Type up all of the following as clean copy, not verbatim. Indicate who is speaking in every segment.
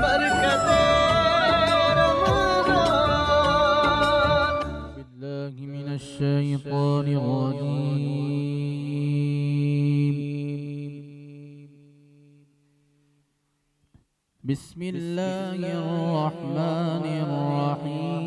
Speaker 1: बरकते रमज़ान।
Speaker 2: बिल्लाहि मिनश्शैतानिर्रजीम। बिस्मिल्लाहिर्रहमानिर्रहीम।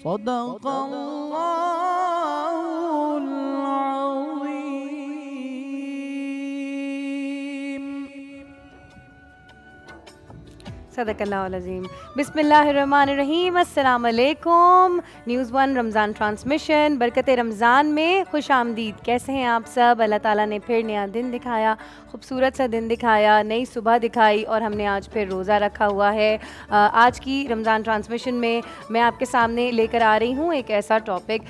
Speaker 2: सदक़ल्लाहुल अज़ीम।
Speaker 3: सदक़ल्लाहुल अज़ीम। बिस्मिल्लाहिर्रहमानिर्रहीम। अस्सलाम वालेकुम। न्यूज़ वन रमज़ान ट्रांसमिशन बरकत रमज़ान में खुश आमदीद। कैसे हैं आप सब? अल्लाह ताला ने फिर नया दिन दिखाया, खूबसूरत सा दिन दिखाया, नई सुबह दिखाई और हमने आज फिर रोज़ा रखा हुआ है। आज की रमज़ान ट्रांसमिशन में मैं आपके सामने लेकर आ रही हूँ एक ऐसा टॉपिक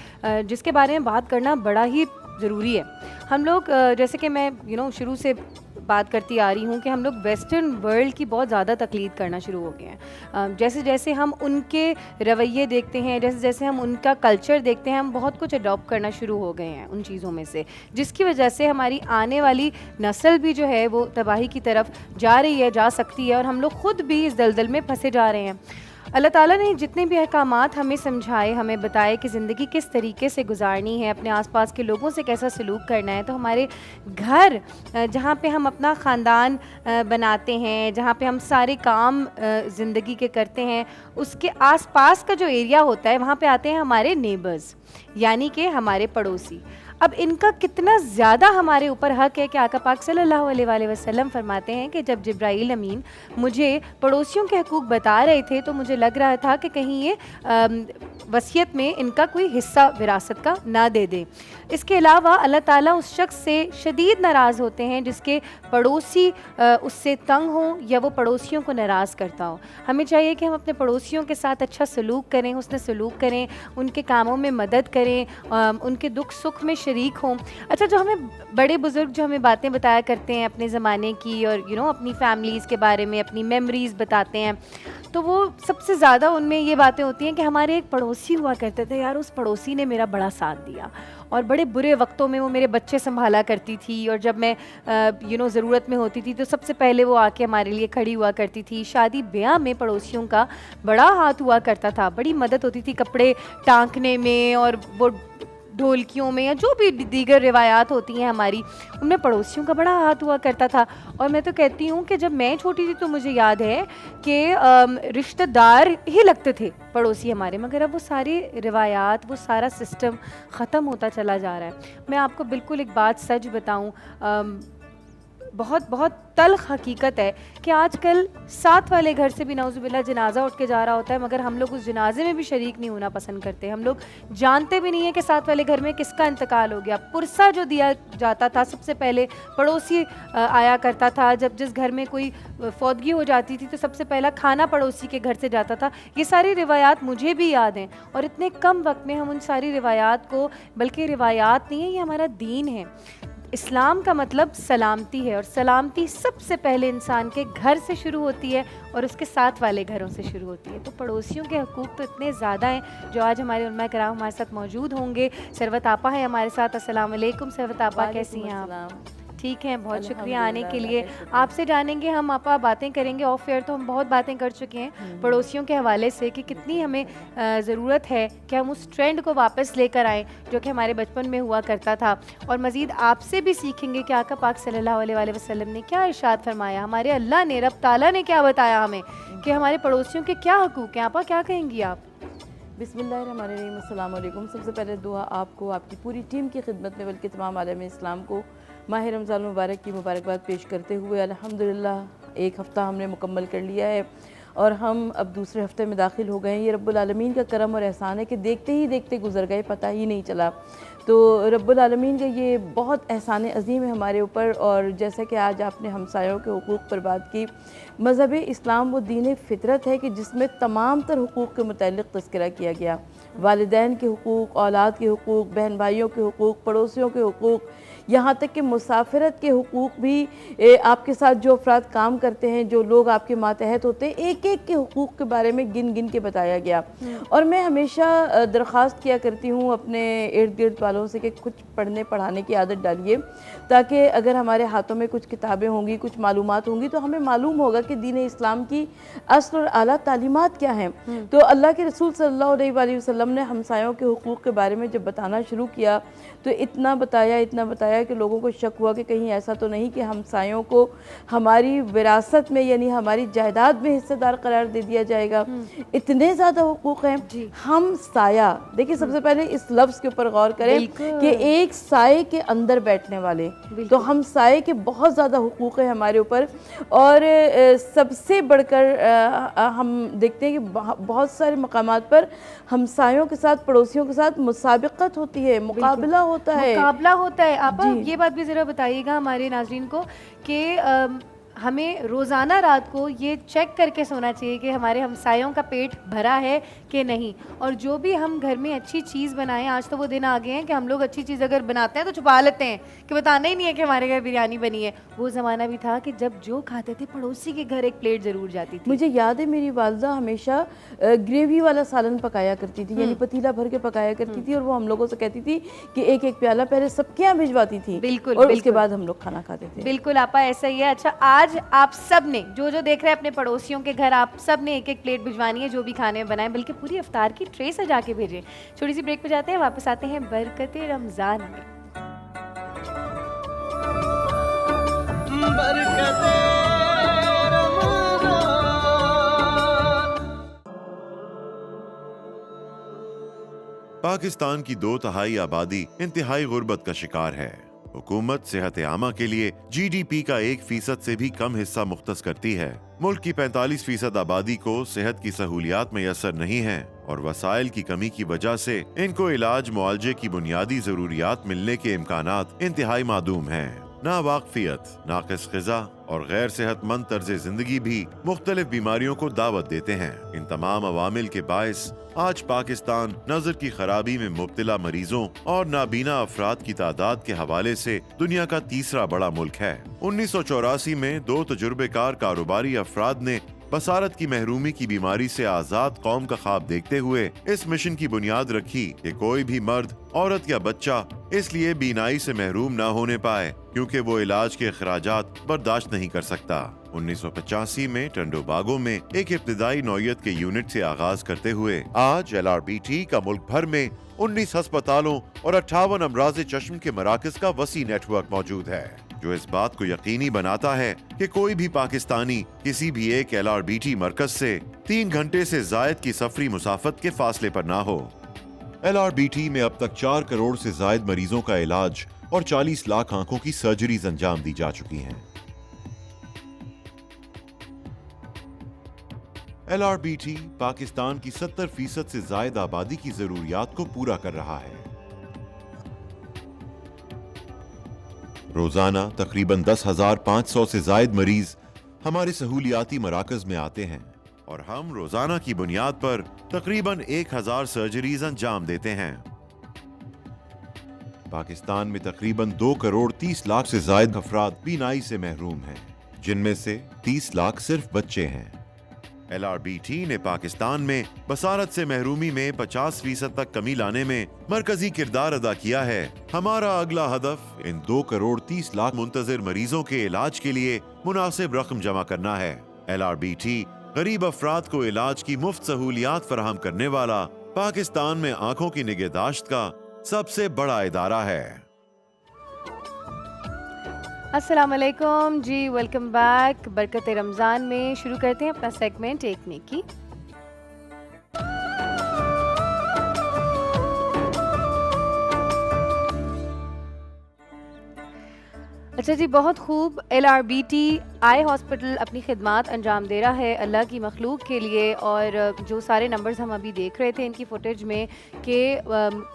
Speaker 3: जिसके बारे में बात करना बड़ा ही ज़रूरी है। हम लोग जैसे कि मैं शुरू से बात करती आ रही हूँ कि हम लोग वेस्टर्न वर्ल्ड की बहुत ज़्यादा तकलीद करना शुरू हो गए हैं। जैसे जैसे हम उनके रवैये देखते हैं, जैसे जैसे हम उनका कल्चर देखते हैं, हम बहुत कुछ अडॉप्ट करना शुरू हो गए हैं उन चीज़ों में से, जिसकी वजह से हमारी आने वाली नस्ल भी जो है वो तबाही की तरफ जा रही है, जा सकती है, और हम लोग ख़ुद भी इस दलदल में फंसे जा रहे हैं। अल्लाह ताला ने जितने भी अहकामात हमें समझाए, हमें बताए कि ज़िंदगी किस तरीके से गुजारनी है, अपने आसपास के लोगों से कैसा सलूक करना है, तो हमारे घर जहाँ पे हम अपना ख़ानदान बनाते हैं, जहाँ पे हम सारे काम ज़िंदगी के करते हैं, उसके आसपास का जो एरिया होता है वहाँ पे आते हैं हमारे नेबर्स, यानी कि हमारे पड़ोसी। अब इनका कितना ज़्यादा हमारे ऊपर हक है कि आका पाक सल्लल्लाहु अलैहि वसल्लम फरमाते हैं कि जब जिब्राईल अमीन मुझे पड़ोसियों के हकूक़ बता रहे थे तो मुझे लग रहा था कि कहीं ये वसीयत में इनका कोई हिस्सा विरासत का ना दे दे। इसके अलावा अल्लाह ताला उस शख्स से शदीद नाराज़ होते हैं जिसके पड़ोसी उससे तंग हो या वो पड़ोसियों को नाराज़ करता हो। हमें चाहिए कि हम अपने पड़ोसियों के साथ अच्छा सलूक करें, हुस्न सलूक करें, उनके कामों में मदद करें, उनके दुख सुख में शरीक हों। अच्छा, जो हमें बड़े बुज़ुर्ग जो हमें बातें बताया करते हैं अपने ज़माने की और अपनी फैमिलीज़ के बारे में, अपनी मेमोरीज़ बताते हैं, तो वो सबसे ज़्यादा उनमें ये बातें होती हैं कि हमारे एक पड़ोसी हुआ करते थे, यार उस पड़ोसी ने मेरा बड़ा साथ दिया और बड़े बुरे वक्तों में वो मेरे बच्चे संभाला करती थी, और जब मैं ज़रूरत में होती थी तो सबसे पहले वो आके हमारे लिए खड़ी हुआ करती थी। शादी ब्याह में पड़ोसियों का बड़ा हाथ हुआ करता था, बड़ी मदद होती थी कपड़े टांकने में, और वो ढोलकियों में या जो भी दीगर रिवायात होती हैं हमारी, उनमें पड़ोसियों का बड़ा हाथ हुआ करता था। और मैं तो कहती हूँ कि जब मैं छोटी थी तो मुझे याद है कि रिश्तेदार ही लगते थे पड़ोसी हमारे, मगर अब वो सारी रिवायात, वो सारा सिस्टम ख़त्म होता चला जा रहा है। मैं आपको बिल्कुल एक बात सच बताऊँ, बहुत बहुत तल्ख़ हकीकत है कि आजकल साथ वाले घर से भी नाउज़ुबिल्लाह जनाजा उठ के जा रहा होता है, मगर हम लोग उस जनाजे में भी शरीक नहीं होना पसंद करते। हम लोग जानते भी नहीं है कि साथ वाले घर में किसका इंतकाल हो गया। पुरसा जो दिया जाता था, सबसे पहले पड़ोसी आया करता था। जब जिस घर में कोई फौतगी हो जाती थी तो सबसे पहला खाना पड़ोसी के घर से जाता था। ये सारी रिवायात मुझे भी याद हैं, और इतने कम वक्त में हम उन सारी रिवायात को, बल्कि रिवायात नहीं है, ये हमारा दीन है। इस्लाम का मतलब सलामती है, और सलामती सबसे पहले इंसान के घर से शुरू होती है और उसके साथ वाले घरों से शुरू होती है। तो पड़ोसियों के हकूक़ तो इतने ज़्यादा हैं जो आज हमारे उलमा कराम हमारे साथ मौजूद होंगे। सरवत आपा है हमारे साथ। अस्सलाम वालेकुम सरवत आपा, कैसी हैं आप? ठीक है, बहुत शुक्रिया आने के लिए। आपसे जानेंगे हम, आपा बातें करेंगे ऑफ एयर, तो हम बहुत बातें कर चुके हैं पड़ोसियों के हवाले से कि कितनी हमें ज़रूरत है कि हम उस ट्रेंड को वापस लेकर आएँ जो कि हमारे बचपन में हुआ करता था। और मज़ीद आपसे भी सीखेंगे कि आका पाक सल्लल्लाहु अलैहि वसल्लम ने क्या इरशाद फरमाया, हमारे अल्लाह ने, रब ताला ने क्या बताया हमें कि हमारे पड़ोसियों के क्या हकूक़ हैं। आपा क्या कहेंगी आप?
Speaker 4: बिस्मिल्लाहिर्रहमानिर्रहीम। अस्सलाम वालेकुम। सबसे पहले दुआ आपको, आपकी पूरी टीम की खिदमत में, बल्कि तमाम आलम इस्लाम को माह रमज़ान मुबारक की मुबारकबाद पेश करते हुए अल्हम्दुलिल्लाह एक हफ़्ता हमने मुकम्मल कर लिया है और हम अब दूसरे हफ्ते में दाखिल हो गए हैं। ये रब्बुल आलमीन का करम और एहसान है कि देखते ही देखते गुजर गए, पता ही नहीं चला। तो रब्बुल आलमीन का ये बहुत एहसान अज़ीम है हमारे ऊपर। और जैसा कि आज आपने हमसायों के हुकूक़ पर बात की, मज़हब इस्लाम वो दीन फ़ितरत है कि जिसमें तमाम तर हुकूक़ के मुताल्लिक़ तज़किरा किया गया। वालिदैन के हुकूक़, औलाद के हुकूक़, बहन भाइयों के हुकूक़, पड़ोसियों के हुकूक़, यहाँ तक कि मुसाफिरत के हुकूक़ भी, आपके साथ जो अफराद काम करते हैं, जो लोग आपके मातहत होते हैं, एक एक के हुकूक़ के बारे में गिन गिन के बताया गया। और मैं हमेशा दरख्वास्त किया करती हूँ अपने इर्द गिर्द वालों से कि कुछ पढ़ने पढ़ाने की आदत डालिए, ताकि अगर हमारे हाथों में कुछ किताबें होंगी, कुछ मालूमात होंगी, तो हमें मालूम होगा कि दीन इस्लाम की असल और आला तालीमात क्या हैं। तो अल्लाह के रसूल सल्लल्लाहु अलैहि वसल्लम ने हमसायों के हुकूक़ के बारे में जब बताना शुरू किया तो इतना बताया आया कि लोगों को शक हुआ कि कहीं ऐसा तो नहीं कि हमसायों को हमारी विरासत में यानी हमारी जायदाद में हिस्सेदार करार दे दिया जाएगा। इतने ज़्यादा हुकूक हैं। हम साया, देखिए सबसे पहले इस लफ्ज़ के ऊपर गौर करें कि एक साए के अंदर बैठने वाले, तो हम साए के बहुत ज़्यादा हुकूक है हमारे ऊपर। और सबसे बढ़कर हम देखते हैं कि बहुत सारे मकामात पर हमसायों के साथ, पड़ोसियों के साथ मुसाबिकत होती है, मुकाबला होता है।
Speaker 3: मुकाबला होता है। आप ये बात भी ज़रा बताइएगा हमारे नाज़रीन को कि हमें रोज़ाना रात को ये चेक करके सोना चाहिए कि हमारे हमसायों का पेट भरा है कि नहीं। और जो भी हम घर में अच्छी चीज़ बनाएं, आज तो वो दिन आ गए हैं कि हम लोग अच्छी चीज़ अगर बनाते हैं तो छुपा लेते हैं कि बताना ही नहीं है कि हमारे घर बिरयानी बनी है। वो ज़माना भी था कि जब जो खाते थे पड़ोसी के घर एक प्लेट ज़रूर जाती थी।
Speaker 4: मुझे याद है मेरी वालदा हमेशा ग्रेवी वाला सालन पकाया करती थी, यानी पतीला भर के पकाया करती थी, और वो हम लोगों से कहती थी कि एक एक प्याला पहले सबके यहाँ भिजवाती थी।
Speaker 3: बिल्कुल,
Speaker 4: और उसके बाद हम लोग खाना खाते थे।
Speaker 3: बिल्कुल आपा, ऐसा ही है। अच्छा, आज आप सब ने जो जो देख रहे हैं अपने पड़ोसियों के घर, आप सब ने एक एक प्लेट भिजवानी है, जो भी खाने बनाएं, बल्कि पूरी इफ्तार की ट्रे सजा के भेजें। छोटी सी ब्रेक पे जाते हैं, वापस आते हैं बरकते रमज़ान में।
Speaker 1: बरकते रमज़ान।
Speaker 5: पाकिस्तान की 2/3 आबादी इंतहाई गुर्बत का शिकार है। हुकूमत सेहत आमा के लिए GDP का 1% से भी कम हिस्सा मुख्तस करती है। मुल्क की 45% आबादी को सेहत की सहूलियात मैसर नहीं है और वसाइल की कमी की वजह से इनको इलाज मुआलजे की बुनियादी जरूरियात मिलने के इम्कानात इंतहाई मादूम हैं। नावाकफियत, नाक़िस ग़िज़ा और गैर सेहतमंद तर्ज जिंदगी भी मुख्तलिफ बीमारियों को दावत देते हैं। इन तमाम अवामिल के बायस आज पाकिस्तान नजर की खराबी में मुब्तला मरीजों और नाबीना अफराद की तादाद के हवाले से दुनिया का तीसरा बड़ा मुल्क है। 1984 में 2 तजुर्बेकार कारोबारी अफराद ने बसारत की महरूमी की बीमारी से आजाद कौम का ख्वाब देखते हुए इस मिशन की बुनियाद रखी कि कोई भी मर्द, औरत या बच्चा इसलिए बीनाई से महरूम ना होने पाए क्योंकि वो इलाज के अखराजात बर्दाश्त नहीं कर सकता। 1985 में टंडोबागो में एक इब्तिदाई नौयत के यूनिट से आगाज करते हुए आज LRBT का मुल्क भर में 19 अस्पतालों और 58 अमराज चश्म के मराकज का वसी नेटवर्क मौजूद है, जो इस बात को यकीनी बनाता है कि कोई भी पाकिस्तानी किसी भी एक LRBT मरकज से 3 घंटे से जायद की सफरी मुसाफत के फासले पर ना हो। LRBT में अब तक 4 करोड़ से जायद मरीजों का इलाज और 40 लाख आंखों की सर्जरीज अंजाम दी जा चुकी हैं। LRBT पाकिस्तान की 70% से जायद आबादी की जरूरियात को पूरा कर रहा है। रोजाना तकरीबन 10,500 से जायद मरीज हमारे सहूलियाती मराकज में आते हैं और हम रोजाना की बुनियाद पर तकरीबन 1000 सर्जरीज अंजाम देते हैं। पाकिस्तान में तकरीबन 2 करोड़ 30 लाख से जायद अफराद बीनाई से महरूम हैं, जिनमें से 30 लाख सिर्फ बच्चे हैं। LRBT ने पाकिस्तान में बसारत से महरूमी में 50% तक कमी लाने में मरकजी किरदार अदा किया है। हमारा अगला हदफ इन 2 करोड़ 30 लाख मुंतजिर मरीजों के इलाज के लिए मुनासिब रकम जमा करना है। LRBT गरीब अफराद को इलाज की मुफ्त सहूलियात फराहम करने वाला पाकिस्तान में आंखों की निगहदाश्त का सबसे बड़ा इदारा है।
Speaker 3: अस्सलाम वालेकुम जी, वेलकम बैक। बरकते रमज़ान में शुरू करते हैं अपना सेगमेंट एक नेकी। अच्छा जी, बहुत खूब। LRBT आई हॉस्पिटल अपनी खिदमात अंजाम दे रहा है अल्लाह की मखलूक के लिए। और जो सारे नंबर्स हम अभी देख रहे थे इनकी फुटेज में कि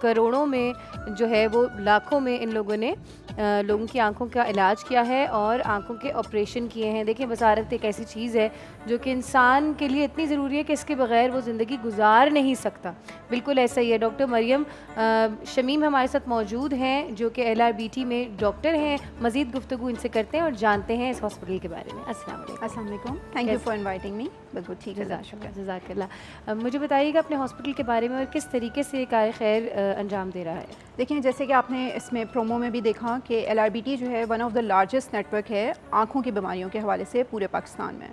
Speaker 3: करोड़ों में जो है वो लाखों में इन लोगों ने लोगों की आंखों का इलाज किया है और आंखों के ऑपरेशन किए हैं। देखिए, बसारत एक ऐसी चीज़ है जो कि इंसान के लिए इतनी ज़रूरी है कि इसके बगैर वो ज़िंदगी गुजार नहीं सकता। बिल्कुल ऐसा ही है। डॉक्टर मरियम शमीम हमारे साथ मौजूद हैं, जो कि LRBT में डॉक्टर हैं। मज़ीद गुफ्तगू इनसे करते हैं और जानते हैं इस हॉस्पिटल के बारे में। अस्सलाम वालेकुम।
Speaker 6: Thank you for inviting me. बिल्कुल ठीक है,
Speaker 3: जज़ाकल्लाह। मुझे बताइएगा अपने हॉस्पिटल के बारे में और किस तरीके से ये कार्य खैर अंजाम दे रहा है।
Speaker 6: देखिए, जैसे कि आपने इसमें प्रोमो में भी देखा कि LRBT जो है one of the largest network है आँखों की बीमारियों के हवाले से पूरे पाकिस्तान में।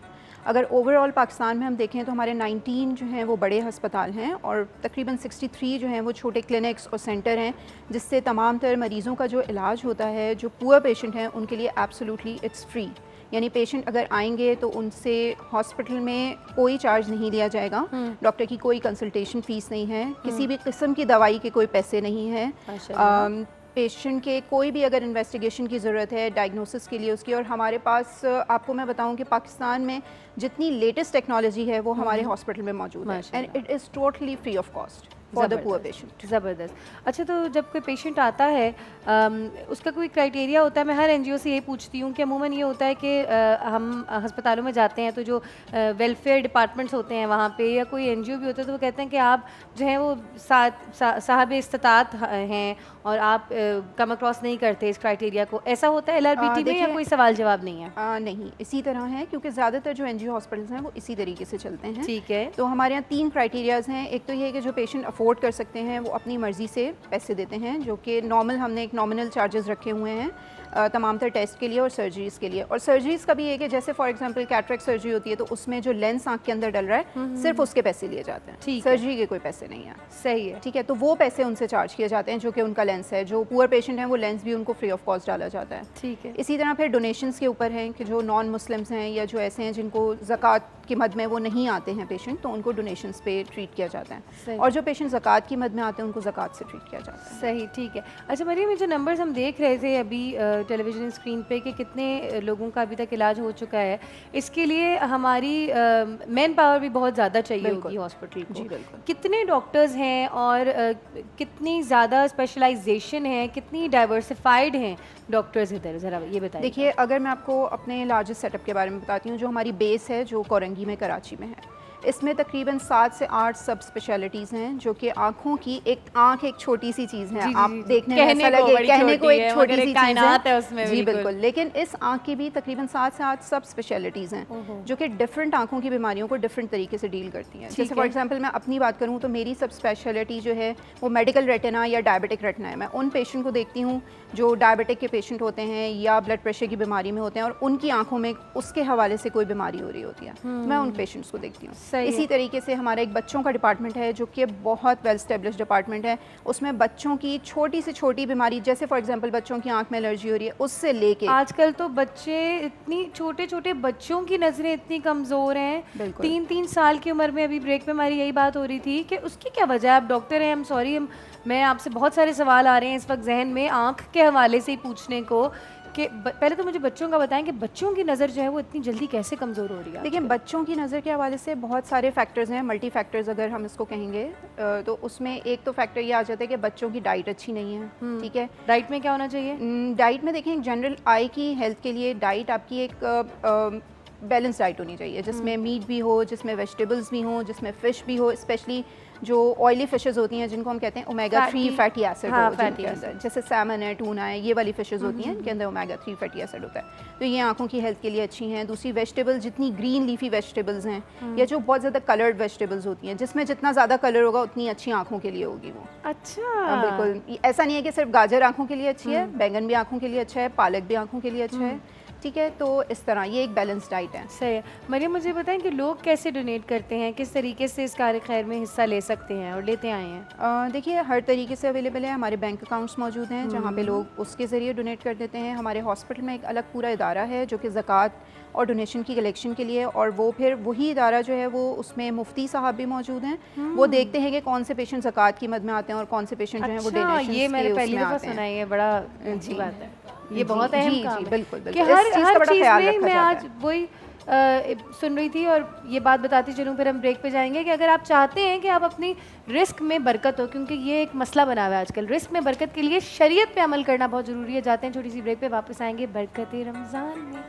Speaker 6: अगर ओवरऑल पाकिस्तान में हम देखें तो हमारे 19 जो हैं वो बड़े हस्पताल हैं और तकरीबन 63 जो हैं वो छोटे क्लिनिक्स और सेंटर हैं, जिससे तमाम तर मरीज़ों का जो इलाज होता है, जो पुअर पेशेंट हैं उनके लिए एब्सोल्युटली इट्स फ्री। यानी पेशेंट अगर आएंगे तो उनसे हॉस्पिटल में कोई चार्ज नहीं लिया जाएगा, डॉक्टर की कोई कंसल्टेशन फ़ीस नहीं है, किसी भी किस्म की दवाई के कोई पैसे नहीं हैं। पेशेंट के कोई भी अगर इन्वेस्टिगेशन की ज़रूरत है डायग्नोसिस के लिए उसकी, और हमारे पास आपको मैं बताऊं कि पाकिस्तान में जितनी लेटेस्ट टेक्नोलॉजी है वो हमारे हॉस्पिटल में मौजूद है and it is totally free of cost for the poor patient.
Speaker 3: ज़बरदस्त। अच्छा, तो जब कोई पेशेंट आता है उसका कोई क्राइटेरिया होता है? मैं हर एनजीओ से ये पूछती हूँ कि अमूमन ये होता है कि हम अस्पतालों में जाते हैं तो जो वेलफेयर डिपार्टमेंट्स होते हैं वहाँ पे, या कोई एनजीओ भी होता है तो वो कहते हैं कि आप जो है वो साहब इस्तात हैं और आप कम अक्रॉस नहीं करते इस क्राइटेरिया को। ऐसा होता है LRBT में, या कोई सवाल जवाब नहीं है?
Speaker 6: नहीं, इसी तरह है, क्योंकि ज़्यादातर जो एनजीओ हॉस्पिटल्स हैं वो इसी तरीके से चलते हैं।
Speaker 3: ठीक है।
Speaker 6: तो हमारे यहाँ 3 क्राइटेरियाज़ हैं। एक तो ये है कि जो पेशेंट अफोर्ड कर सकते हैं वो अपनी मर्ज़ी से पैसे देते हैं, जो कि नॉर्मल हमने एक नॉमिनल चार्जेस रखे हुए हैं तमाम तर टेस्ट के लिए और सर्जरीज़ के लिए। और सर्जरीज़ का भी है कि जैसे फॉर एग्जांपल कैटरेक्ट सर्जरी होती है तो उसमें जो लेंस आँख के अंदर डल रहा है सिर्फ उसके पैसे लिए जाते हैं, सर्जरी के कोई पैसे नहीं है।
Speaker 3: सही है,
Speaker 6: ठीक है। तो वो पैसे उनसे चार्ज किए जाते हैं जो कि उनका लेंस है। जो पुअर पेशेंट हैं वो लेंस भी उनको फ्री ऑफ कॉस्ट डाला जाता है।
Speaker 3: ठीक है।
Speaker 6: इसी तरह फिर डोनेशंस के ऊपर हैं कि जो नॉन मुस्लिम्स हैं या जो ऐसे हैं जिनको ज़कात की मद में वो नहीं आते हैं पेशेंट, तो उनको डोनेशंस पे ट्रीट किया जाता है, और जो पेशेंट ज़कात की मद में आते हैं उनको ज़कात से ट्रीट किया जाता है।
Speaker 3: सही, ठीक है। अच्छा मरियम, ये जो नंबर्स हम देख रहे थे अभी टेलीविजन स्क्रीन पे कि कितने लोगों का अभी तक इलाज हो चुका है, इसके लिए हमारी मैन पावर भी बहुत ज़्यादा चाहिए होगी हॉस्पिटल को।
Speaker 6: जी बिल्कुल।
Speaker 3: कितने डॉक्टर्स हैं और कितनी ज़्यादा स्पेशलाइजेशन है, कितनी डाइवर्सिफाइड हैं डॉक्टर्स इधर, ज़रा ये बताइए।
Speaker 6: देखिए, अगर मैं आपको अपने लार्जेस्ट सेटअप के बारे में बताती हूँ, जो हमारी बेस है जो कोरंगी में कराची में है, इसमें तकरीबन 7 से 8 सब स्पेशलिटीज़ हैं, जो कि आँखों की एक छोटी सी चीज़ है। आप देखने में ऐसा लगे कहने को एक छोटी सी चीज़ है उसमें, जी बिल्कुल, लेकिन इस आँख की भी तकरीबन 7 से 8 सब स्पेशलिटीज़ हैं जो कि डिफरेंट आँखों की बीमारियों को डिफरेंट तरीके से डील करती हैं। जैसे फॉर एग्जाम्पल मैं अपनी बात करूँ तो मेरी सब स्पेशलिटी जो है वो मेडिकल रेटिना या डायबिटिक रेटिना है। मैं उन पेशेंट को देखती हूँ जो डायबिटिक के पेशेंट होते हैं या ब्लड प्रेशर की बीमारी में होते हैं और उनकी आँखों में उसके हवाले से कोई बीमारी हो रही होती है, मैं उन पेशेंट्स को देखती हूँ। इसी तरीके से हमारा एक बच्चों का डिपार्टमेंट है जो कि बहुत वेल स्टेब्लिश डिपार्टमेंट है। उसमें बच्चों की छोटी से छोटी बीमारी, जैसे फॉर एग्जांपल बच्चों की आंख में एलर्जी हो रही है, उससे लेके
Speaker 3: आजकल तो बच्चे इतनी छोटे बच्चों की नज़रें इतनी कमज़ोर हैं, 3-3 साल की उम्र में। अभी ब्रेक में हमारी यही बात हो रही थी कि उसकी क्या वजह है। आप डॉक्टर हैं, आई एम सॉरी, मैं आपसे बहुत सारे सवाल आ रहे हैं इस वक्त जहन में आँख के हवाले से ही पूछने को कि पहले तो मुझे बच्चों का बताएं कि बच्चों की नज़र जो है वो इतनी जल्दी कैसे कमज़ोर हो रही है।
Speaker 6: देखिए, बच्चों की नज़र के हवाले से बहुत सारे फैक्टर्स हैं, मल्टी फैक्टर्स अगर हम इसको कहेंगे तो उसमें एक तो फैक्टर ये आ जाता है कि बच्चों की डाइट अच्छी नहीं है। ठीक है,
Speaker 3: डाइट में क्या होना चाहिए?
Speaker 6: डाइट में देखें, जनरल आई की हेल्थ के लिए डाइट आपकी एक बैलेंस डाइट होनी चाहिए, जिसमें मीट भी हो, जिसमें वेजिटेबल्स भी हो, जिसमें फ़िश भी हो, स्पेशली जो ऑयली फिशेस होती हैं जिनको हम कहते हैं ओमेगा 3 फैटी एसिड हो जिनके अंदर, जैसे सैमन है, टूना है, ये वाली फिशेस होती हैं इनके अंदर ओमेगा 3 फैटी एसिड होता है, तो ये आंखों की हेल्थ के लिए अच्छी हैं। दूसरी, वेजिटेबल, जितनी ग्रीन लीफी वेजिटेबल्स हैं या जो बहुत ज़्यादा कलर्ड वेजिटेबल्स होती हैं, जिसमें जितना ज़्यादा कलर होगा उतनी अच्छी आंखों के लिए होगी वो।
Speaker 3: अच्छा,
Speaker 6: बिल्कुल, ऐसा नहीं है कि सिर्फ गाजर आंखों के लिए अच्छी है, बैंगन भी आंखों के लिए अच्छा है, पालक भी आंखों के लिए अच्छा है। ठीक है, तो इस तरह ये एक बैलेंस डाइट है।
Speaker 3: सही है। मरियम, मुझे बताएं कि लोग कैसे डोनेट करते हैं, किस तरीके से इस कार्य खैर में हिस्सा ले सकते हैं और लेते आए हैं?
Speaker 6: देखिए, हर तरीके से अवेलेबल है। हमारे बैंक अकाउंट्स मौजूद हैं जहाँ पे लोग उसके ज़रिए डोनेट कर देते हैं। हमारे हॉस्पिटल में एक अलग पूरा इदारा है जो कि ज़कात और डोनेशन की कलेक्शन के लिए, और वो फिर वही इदारा जो है वो उसमें मुफ्ती साहब भी मौजूद हैं। वो देखते हैं कि कौन से पेशेंट ज़कात की मद में आते हैं और कौन से पेशेंट जो है वो डोनेशन।
Speaker 3: ये मैंने पहली दफ़ा सुना है, ये बड़ा अच्छी बात है, ये बहुत अहम काम है।
Speaker 6: बिल्कुल
Speaker 3: कि हर चीज़ में मैं आज वही सुन रही थी और ये बात बताती चलूँ, फिर हम ब्रेक पे जाएंगे कि अगर आप चाहते हैं कि आप अपनी रिस्क में बरकत हो, क्योंकि ये एक मसला बना हुआ है आजकल, रिस्क में बरकत के लिए शरीयत पे अमल करना बहुत ज़रूरी है। जाते हैं छोटी सी ब्रेक पे, वापस आएंगे बरकत रमज़ान में।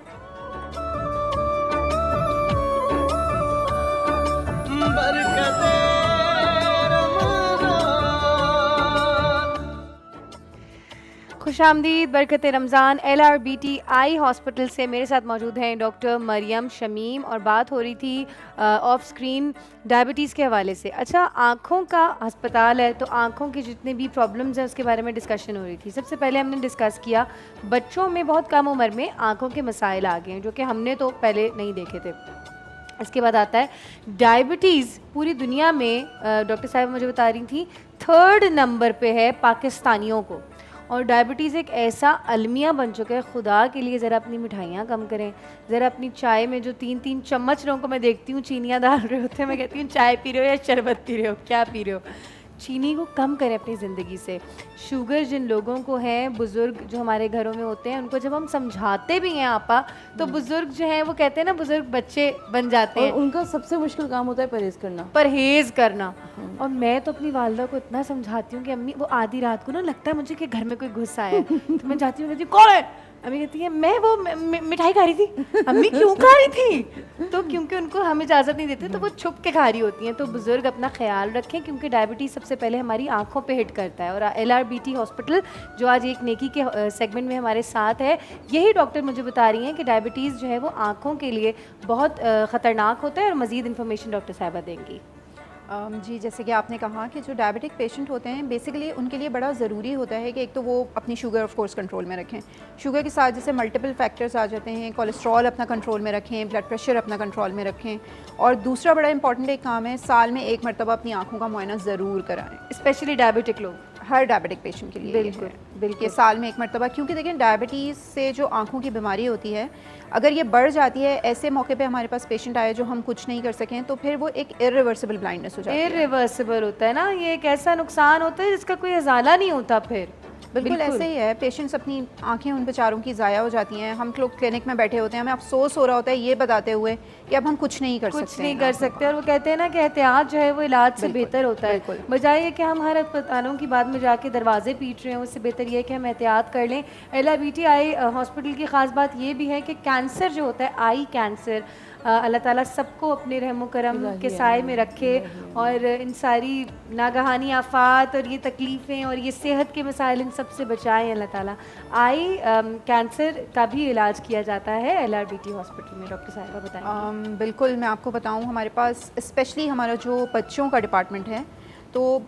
Speaker 3: खुशामदीद, बरकत रमज़ान। LRBT आई हॉस्पिटल से मेरे साथ मौजूद हैं डॉक्टर मरियम शमीम और बात हो रही थी ऑफ स्क्रीन डायबिटीज़ के हवाले से। अच्छा, आँखों का अस्पताल है तो आँखों की जितने भी प्रॉब्लम्स हैं उसके बारे में डिस्कशन हो रही थी। सबसे पहले हमने डिस्कस किया बच्चों में बहुत कम उम्र में आँखों के मसाइल आ गए हैं जो कि हमने तो पहले नहीं देखे थे। इसके बाद आता है डायबिटीज़। पूरी दुनिया में डॉक्टर साहब मुझे बता रही थी 3rd नंबर पे है पाकिस्तानियों को। और डायबिटीज़ एक ऐसा अलमिया बन चुका है, खुदा के लिए ज़रा अपनी मिठाइयाँ कम करें, ज़रा अपनी चाय में जो 3-3 चम्मच लोगों को मैं देखती हूँ चीनियाँ डाल रहे होते हैं, मैं कहती हूँ चाय पी रहे हो या शरबत पी रहे हो, क्या पी रहे हो, चीनी को कम करें अपनी ज़िंदगी से। शुगर जिन लोगों को है, बुज़ुर्ग जो हमारे घरों में होते हैं, उनको जब हम समझाते भी हैं आपा, तो बुज़ुर्ग जो हैं वो कहते हैं ना, बुज़ुर्ग बच्चे बन जाते
Speaker 4: और
Speaker 3: हैं।
Speaker 4: उनका सबसे मुश्किल काम होता है परहेज़ करना।
Speaker 3: परहेज़ करना। और मैं तो अपनी वालदा को इतना समझाती हूँ कि अम्मी, वो आधी रात को ना लगता है मुझे कि घर में कोई घुस आया है, तो मैं जाती हूँ, कहती हूँ कौन है? अम्मी कहती है मैं वो मिठाई खा रही थी। अम्मी क्यों खा रही थी? तो क्योंकि उनको हम इजाज़त नहीं देते, तो वो छुप के खा रही होती हैं। तो बुज़ुर्ग अपना ख्याल रखें, क्योंकि डायबिटीज़ सबसे पहले हमारी आँखों पे हिट करता है। और LRBT हॉस्पिटल जो आज एक नेकी के सेगमेंट में हमारे साथ है, यही डॉक्टर मुझे बता रही हैं कि डायबिटीज़ जो है वो आँखों के लिए बहुत ख़तरनाक होता है। और मज़ीद इन्फॉर्मेशन डॉक्टर साहिबा देंगी।
Speaker 6: जी, जैसे कि आपने कहा कि जो डायबिटिक पेशेंट होते हैं, बेसिकली उनके लिए बड़ा ज़रूरी होता है कि एक तो वो अपनी शुगर ऑफ कोर्स कंट्रोल में रखें। शुगर के साथ जैसे मल्टीपल फैक्टर्स आ जाते हैं, कोलेस्ट्रॉल अपना कंट्रोल में रखें, ब्लड प्रेशर अपना कंट्रोल में रखें। और दूसरा बड़ा इंपॉर्टेंट एक काम है, साल में 1 मरतबा अपनी आँखों का मुआयना ज़रूर कराएं।
Speaker 3: स्पेशली डायबिटिक लोग,
Speaker 6: हर डायबिटिक पेशेंट के लिए
Speaker 3: बिल्कुल,
Speaker 6: बिल्कुल, कि साल में 1 मरतबा, क्योंकि देखें डायबिटीज़ से जो आँखों की बीमारी होती है, अगर ये बढ़ जाती है, ऐसे मौके पे हमारे पास पेशेंट आए जो हम कुछ नहीं कर सकें, तो फिर वो एक इरिवर्सिबल ब्लाइंडनेस हो जाती है।
Speaker 3: इरिवर्सिबल होता है ना, ये एक ऐसा नुकसान होता है जिसका कोई अजाला नहीं होता फिर।
Speaker 6: बिल्कुल ऐसे ही है, पेशेंट्स अपनी आंखें उन बेचारों की ज़ाया हो जाती हैं। हम लोग क्लिनिक में बैठे होते हैं, हमें अफसोस हो रहा होता है ये बताते हुए कि अब हम कुछ नहीं कर सकते,
Speaker 3: कुछ नहीं कर सकते। और वो कहते हैं ना कि एहतियात जो है वो इलाज से बेहतर होता है।
Speaker 6: बिल्कुल।
Speaker 3: बजाय ये कि हम हर अस्पतालों की बाद में जाके दरवाजे पीट रहे हैं, उससे बेहतर ये है कि हम एहतियात कर लें। LRBT आई हॉस्पिटल की ख़ास बात ये भी है कि कैंसर जो होता है, आई कैंसर, अल्लाह ताला सबको अपने रहमो करम के साए में रखे और इन सारी नागहानी आफात और ये तकलीफ़ें और ये सेहत के मसाइल, इन सब से बचाएं अल्लाह ताला। आई कैंसर का भी इलाज किया जाता है LRBT हॉस्पिटल में। डॉक्टर साहिबा बताएं।
Speaker 6: बिल्कुल, मैं आपको बताऊं, हमारे पास स्पेशली हमारा जो बच्चों का डिपार्टमेंट है, तो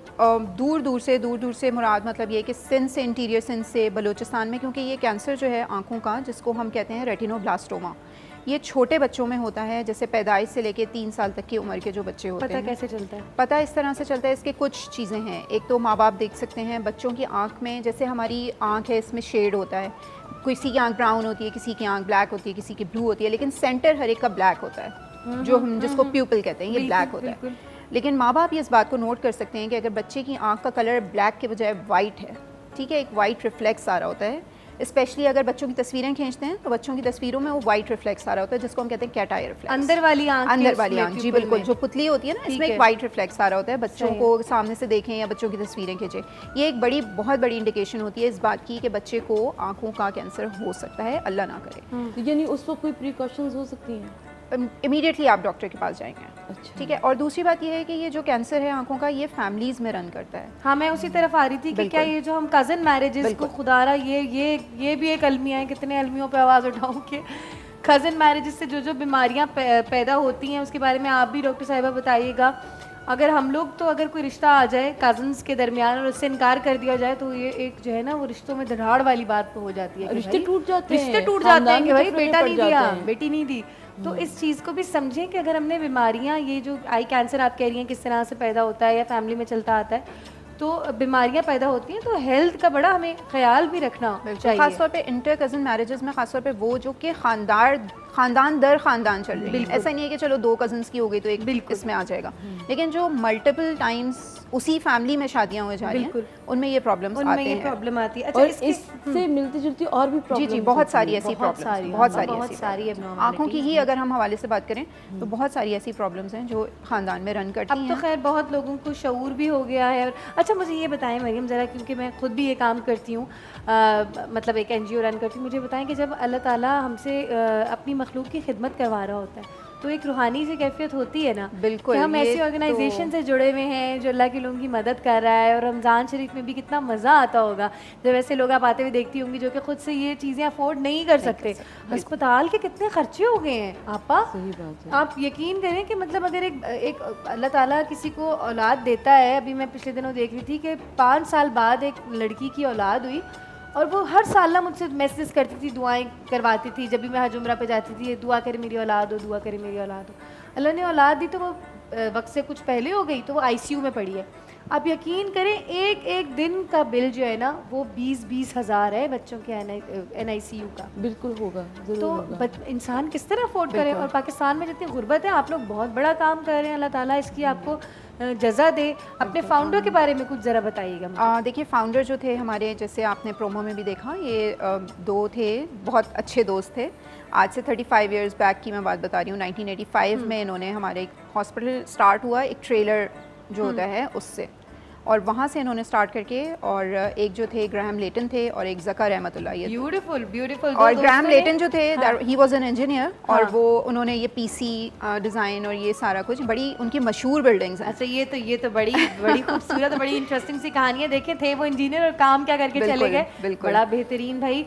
Speaker 6: दूर दूर से मुराद मतलब ये कि सिंध से, इंटीरियर सिंध से, बलूचिस्तान में, क्योंकि ये कैंसर जो है आँखों का, जिसको हम कहते हैं रेटिनोब्लास्टोमा, ये छोटे बच्चों में होता है। जैसे पैदाइश से लेके 3 साल तक की उम्र के जो बच्चे होते
Speaker 3: पता
Speaker 6: हैं।
Speaker 3: कैसे चलता है?
Speaker 6: पता इस तरह से चलता है, इसके कुछ चीज़ें हैं। एक तो माँ बाप देख सकते हैं बच्चों की आँख में, जैसे हमारी आँख है इसमें शेड होता है, किसी की आँख ब्राउन होती है, किसी की आँख ब्लैक होती है, किसी की ब्लू होती है, लेकिन सेंटर हर एक का ब्लैक होता है, जो हम जिसको प्यूपिल कहते हैं, ये ब्लैक होता है। लेकिन माँ बाप ये इस बात को नोट कर सकते हैं कि अगर बच्चे की आँख का कलर ब्लैक के बजाय वाइट है, ठीक है, एक वाइट रिफ्लेक्स आ रहा होता है। स्पेशली अगर बच्चों की तस्वीरें खींचते हैं तो बच्चों की तस्वीरों में वो वाइट रिफ्लेक्स आ रहा होता है, जिसको हम कहते हैं कैट आई रिफ्लेक्स।
Speaker 3: अंदर वाली आंख,
Speaker 6: अंदर वाली आंख, जी बिल्कुल, जो पुतली होती है ना, इसमें एक वाइट रिफ्लेक्स आ रहा होता है। बच्चों को सामने से देखें या बच्चों की तस्वीरें खींचें, ये एक बहुत बड़ी इंडिकेशन होती है इस बात की कि बच्चे को आंखों का कैंसर हो सकता है, अल्लाह ना करे।
Speaker 4: यानी उस वक्त कोई प्रिकॉशंस हो सकती हैं?
Speaker 6: इमीडिएटली आप डॉक्टर के पास जाएंगे।
Speaker 4: अच्छा,
Speaker 6: ठीक है। और दूसरी बात यह है कि ये जो कैंसर है आंखों का, ये फैमिलीज में रन करता है।
Speaker 3: हाँ, मैं उसी तरफ आ रही थी कि क्या ये जो हम कज़न मैरिजेस को खुदारा, ये भी एक अलमिया है। कितने अलमियों पे आवाज़ उठाऊं कि कज़न मैरिजेस से जो बीमारियां पैदा होती हैं, उसके बारे में आप भी डॉक्टर साहिबा बताइएगा। अगर हम लोग तो अगर कोई रिश्ता आ जाए कज़न्स के दरमियान और उससे इनकार कर दिया जाए, तो ये एक जो है ना, वो रिश्तों में दराड़ वाली बात हो जाती है।
Speaker 4: रिश्ते टूट जाते हैं
Speaker 3: कि भाई बेटा नहीं दिया, बेटी नहीं दी। तो इस चीज़ को भी समझें कि अगर हमने बीमारियां, ये जो आई कैंसर आप कह रही हैं किस तरह से पैदा होता है या फैमिली में चलता आता है, तो बीमारियां पैदा होती हैं, तो हेल्थ का बड़ा हमें ख्याल भी रखना चाहिए।
Speaker 6: खासतौर पे इंटर कज़न मैरिजेस में, खासतौर पे वो जो कि खानदान दर खानदान चल रही है। ऐसा नहीं है कि चलो 2 कज़न्स की हो गई तो एक इसमें आ जाएगा, लेकिन जो मल्टीपल टाइम्स उसी फैमिली में शादियां हो जा रही हैं, उनमें ये प्रॉब्लम्स आते हैं।
Speaker 3: प्रॉब्लम आती है। अच्छा,
Speaker 4: और इससे मिलती जुलती और भी प्रॉब्लम,
Speaker 6: जी बहुत सारी ऐसी प्रॉब्लम्स, बहुत सारी आंखों की ही अगर हम हवाले से बात करें तो बहुत सारी ऐसी प्रॉब्लम्स हैं जो खानदान में रन करती हैं।
Speaker 3: अब तो खैर बहुत लोगों को शऊर भी हो गया है। अच्छा, मुझे ये बताएं मरियम ज़रा, क्योंकि मैं खुद भी ये काम करती हूँ, मतलब एक NGO रन करती हूँ, मुझे बताएं कि जब अल्लाह ताला हमसे अपनी मखलूक की खिदमत करवा रहा होता है, तो एक रूहानी सी कैफियत होती है ना।
Speaker 6: बिल्कुल,
Speaker 3: कि हम ऐसी ऑर्गेनाइजेशन से जुड़े हुए हैं जो अल्लाह के लोगों की मदद कर रहा है। और रमज़ान शरीफ में भी कितना मज़ा आता होगा जब ऐसे लोग आप आते हुए देखती होंगी जो कि खुद से ये चीज़ें अफोर्ड नहीं कर सकते। अस्पताल के कितने खर्चे हो गए हैं आपा,
Speaker 4: सही बात है।
Speaker 3: आप यकीन करें कि मतलब अगर एक अल्लाह ताला किसी को औलाद देता है, अभी मैं पिछले दिनों देख रही थी कि 5 साल बाद एक लड़की की औलाद हुई, और वो हर साल ना मुझसे मैसेज करती थी, दुआएं करवाती थी। जब भी मैं हज उम्रा पे जाती थी, दुआ करे मेरी औलाद हो, दुआ करे मेरी औलाद हो। अल्लाह ने औलाद दी तो वो वक्त से कुछ पहले हो गई, तो वो आईसीयू में पड़ी है। आप यकीन करें एक एक दिन का बिल जो है ना वो 20-20 हज़ार है बच्चों के NICU का।
Speaker 4: बिल्कुल होगा, ज़रूर
Speaker 3: तो
Speaker 4: होगा।
Speaker 3: इंसान किस तरह अफोर्ड करे, और पाकिस्तान में जितनी गुर्बत है, आप लोग बहुत बड़ा काम कर रहे हैं, अल्लाह ताला इसकी आपको जज़ा दे। अपने फाउंडर के बारे में कुछ ज़रा बताइएगा मुझे।
Speaker 6: देखिए फाउंडर जो थे हमारे, जैसे आपने प्रोमो में भी देखा, ये दो थे, बहुत अच्छे दोस्त थे। आज से 35 इयर्स बैक की मैं बात बता रही हूँ। 1985 में इन्होंने हमारे एक हॉस्पिटल स्टार्ट हुआ, एक ट्रेलर जो होता है उससे, और वहाँ से इन्होंने स्टार्ट करके, और एक जो थे ग्राहम लेटन थे और एक ज़का रहमतुल्लाह ये थे।
Speaker 3: Beautiful beautiful.
Speaker 6: और ग्राहम लेटन जो थे ही वाज एन इंजीनियर, और
Speaker 3: हाँ।
Speaker 6: वो उन्होंने ये PC डिज़ाइन और ये सारा कुछ, बड़ी उनकी मशहूर बिल्डिंग्स हैं।
Speaker 3: अच्छा, ये तो बड़ी बड़ी खूबसूरत और बड़ी इंटरेस्टिंग सी कहानी है। देखे थे वो इंजीनियर और काम क्या करके
Speaker 6: बिल्कुल,
Speaker 3: चले गए।
Speaker 6: बिल्कुल।
Speaker 3: बड़ा बेहतरीन भाई।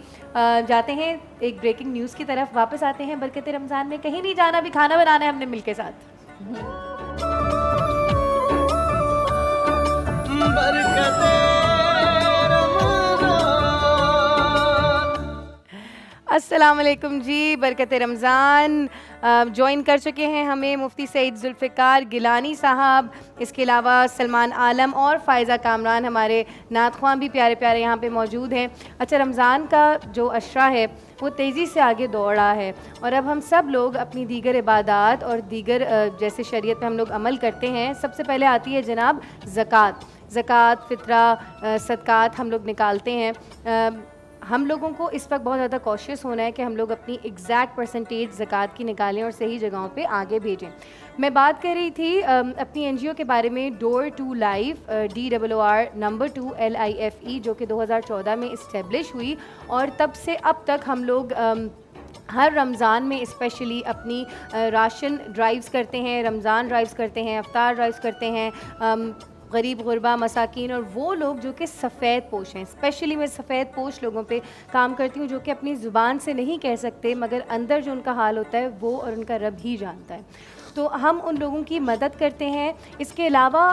Speaker 3: जाते हैं एक ब्रेकिंग न्यूज़ की तरफ, वापस आते हैं। बरकत रमज़ान में कहीं नहीं जाना, भी खाना बनाना है हमने मिलके साथ।
Speaker 1: बरकते रमज़ान।
Speaker 3: अस्सलाम वालेकुम जी, बरकत रमज़ान। ज्वाइन कर चुके हैं हमें मुफ्ती सईद जुल्फ़िकार गिलानी साहब, इसके अलावा सलमान आलम और फ़ायज़ा कामरान, हमारे नात ख्वां भी प्यारे प्यारे यहाँ पे मौजूद हैं। अच्छा, रमज़ान का जो अशरा है वो तेज़ी से आगे दौड़ रहा है, और अब हम सब लोग अपनी दीगर इबादात और दीगर जैसे शरीयत पे हम लोग अमल करते हैं। सबसे पहले आती है जनाब ज़कात, फ़ितरा, सदक़ात हम लोग निकालते हैं। हम लोगों को इस वक्त बहुत ज़्यादा कॉशियस होना है कि हम लोग अपनी एग्जैक्ट परसेंटेज ज़कात की निकालें और सही जगहों पे आगे भेजें। मैं बात कर रही थी अपनी NGO के बारे में, door to life, DOOR number 2 LIFE, जो कि 2014 में इस्टेब्लिश हुई, और तब से अब तक हम लोग हर रमज़ान में स्पेशली अपनी राशन ड्राइव्स करते हैं, रमज़ान ड्राइव्स करते हैं, अफ्तार ड्राइव्स करते हैं। गरीब गुरबा मसाकिन और वो लोग जो कि सफ़ेद पोश हैं, स्पेशली मैं सफ़ेद पोश लोगों पे काम करती हूँ, जो कि अपनी ज़ुबान से नहीं कह सकते, मगर अंदर जो उनका हाल होता है वो और उनका रब ही जानता है। तो हम उन लोगों की मदद करते हैं। इसके अलावा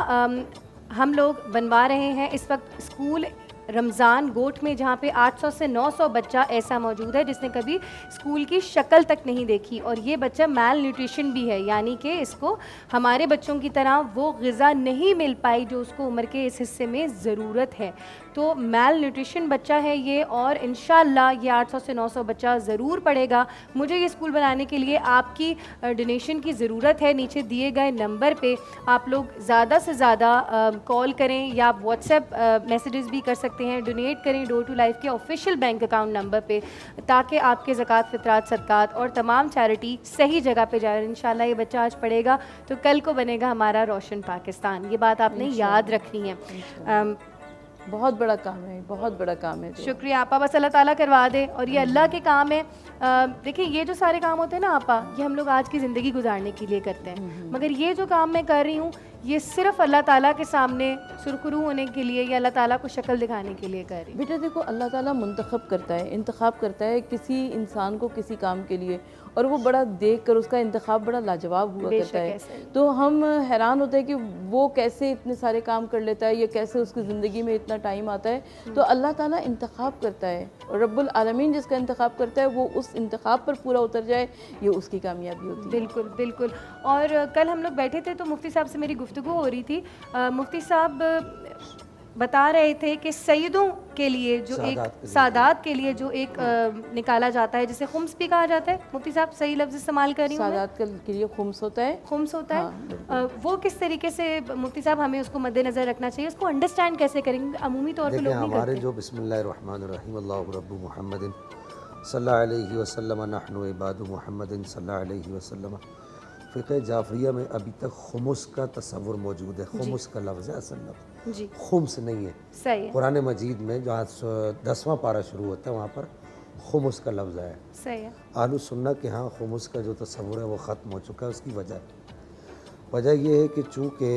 Speaker 3: हम लोग बनवा रहे हैं इस वक्त स्कूल रमज़ान गोट में, जहाँ पे 800 से 900 बच्चा ऐसा मौजूद है जिसने कभी स्कूल की शक्ल तक नहीं देखी, और ये बच्चा मैल न्यूट्रिशन भी है, यानी कि इसको हमारे बच्चों की तरह वो ग़िज़ा नहीं मिल पाई जो उसको उम्र के इस हिस्से में ज़रूरत है। तो मैल न्यूट्रिशन बच्चा है ये, और इंशाअल्लाह ये 800 से 900 बच्चा ज़रूर पढ़ेगा। मुझे ये स्कूल बनाने के लिए आपकी डोनेशन की ज़रूरत है। नीचे दिए गए नंबर पे आप लोग ज़्यादा से ज़्यादा कॉल करें या व्हाट्सएप मैसेजेस भी कर सकते हैं। डोनेट करें डोर टू लाइफ के ऑफिशियल बैंक अकाउंट नंबर पे, ताकि आपके ज़कात, फ़ितरात, सदक़ात और तमाम चैरिटी सही जगह पे जाए। इंशाअल्लाह ये बच्चा आज पढ़ेगा तो कल को बनेगा हमारा रोशन पाकिस्तान। ये बात आपने याद रखनी है।
Speaker 4: बहुत बड़ा काम है, बहुत बड़ा काम है।
Speaker 3: शुक्रिया आपा, बस अल्लाह ताला करवा दे, और ये अल्लाह के काम है। देखिए ये जो सारे काम होते हैं ना आपा, ये हम लोग आज की ज़िंदगी गुजारने के लिए करते हैं, मगर ये जो काम मैं कर रही हूँ ये सिर्फ अल्लाह ताला के सामने सुरखरू होने के लिए या अल्लाह ताला को शक्ल दिखाने के लिए कर रही हूँ।
Speaker 4: बेटा देखो, अल्लाह ताला मुंतखब करता है, इंतखाब करता है किसी इंसान को किसी काम के लिए, और वो बड़ा देख कर उसका इंतखाब बड़ा लाजवाब हुआ करता है। तो हम हैरान होते हैं कि वो कैसे इतने सारे काम कर लेता है, या कैसे उसकी ज़िंदगी में इतना टाइम आता है। तो अल्लाह ताला इंतखाब करता है, और रब्बुल आलमीन जिसका इंतखाब करता है वो उस इंतखाब पर पूरा उतर जाए, ये उसकी कामयाबी होती है।
Speaker 3: बिल्कुल बिल्कुल। और कल हम लोग बैठे थे तो मुफ्ती साहब से मेरी गुफ्तगू हो रही थी। मुफ्ती साहब बता रहे थे कि सईदों के लिए जो सादात के लिए जो एक निकाला जाता है, जिसे खुम्स भी कहा जाता है। मुफ्ती साहब सही लफ्ज़ इस्तेमाल कर रही हूँ?
Speaker 4: सादात के लिए खुम्स होता है।
Speaker 3: खुम्स होता है।
Speaker 4: हाँ,
Speaker 3: वो किस तरीके से मुफ्ती साहब हमें उसको मद्देनज़र रखना चाहिए, उसको अंडरस्टैंड कैसे करेंगे? अमूमी तौर पर लोग नहीं करते।
Speaker 7: हमारे जो बिस्मिल्लाहिर्रहमानिर्रहीम अल्लाहु रब्बु मुहम्मदिन सल्लल्लाहु अलैहि वसल्लम नहनु इबादु मुहम्मदिन सल्लल्लाहु अलैहि वसल्लम, फ़िक़्ह जाफ़रिया में अभी तक खुमुस का तसव्वुर मौजूद है। खुमुस का लफ्ज़ है, असल लफ्ज़
Speaker 3: जी
Speaker 7: खुम्स नहीं है।
Speaker 3: सही है।
Speaker 7: कुरान मजीद में जहाँ 10वां पारा शुरू होता है वहाँ पर खुमुस का लफ्ज़ है।
Speaker 3: सही है।
Speaker 7: आलू सुन्ना के यहाँ खुमुस का जो तसव्वुर है वो ख़त्म हो चुका है। उसकी वजह ये है कि चूँकि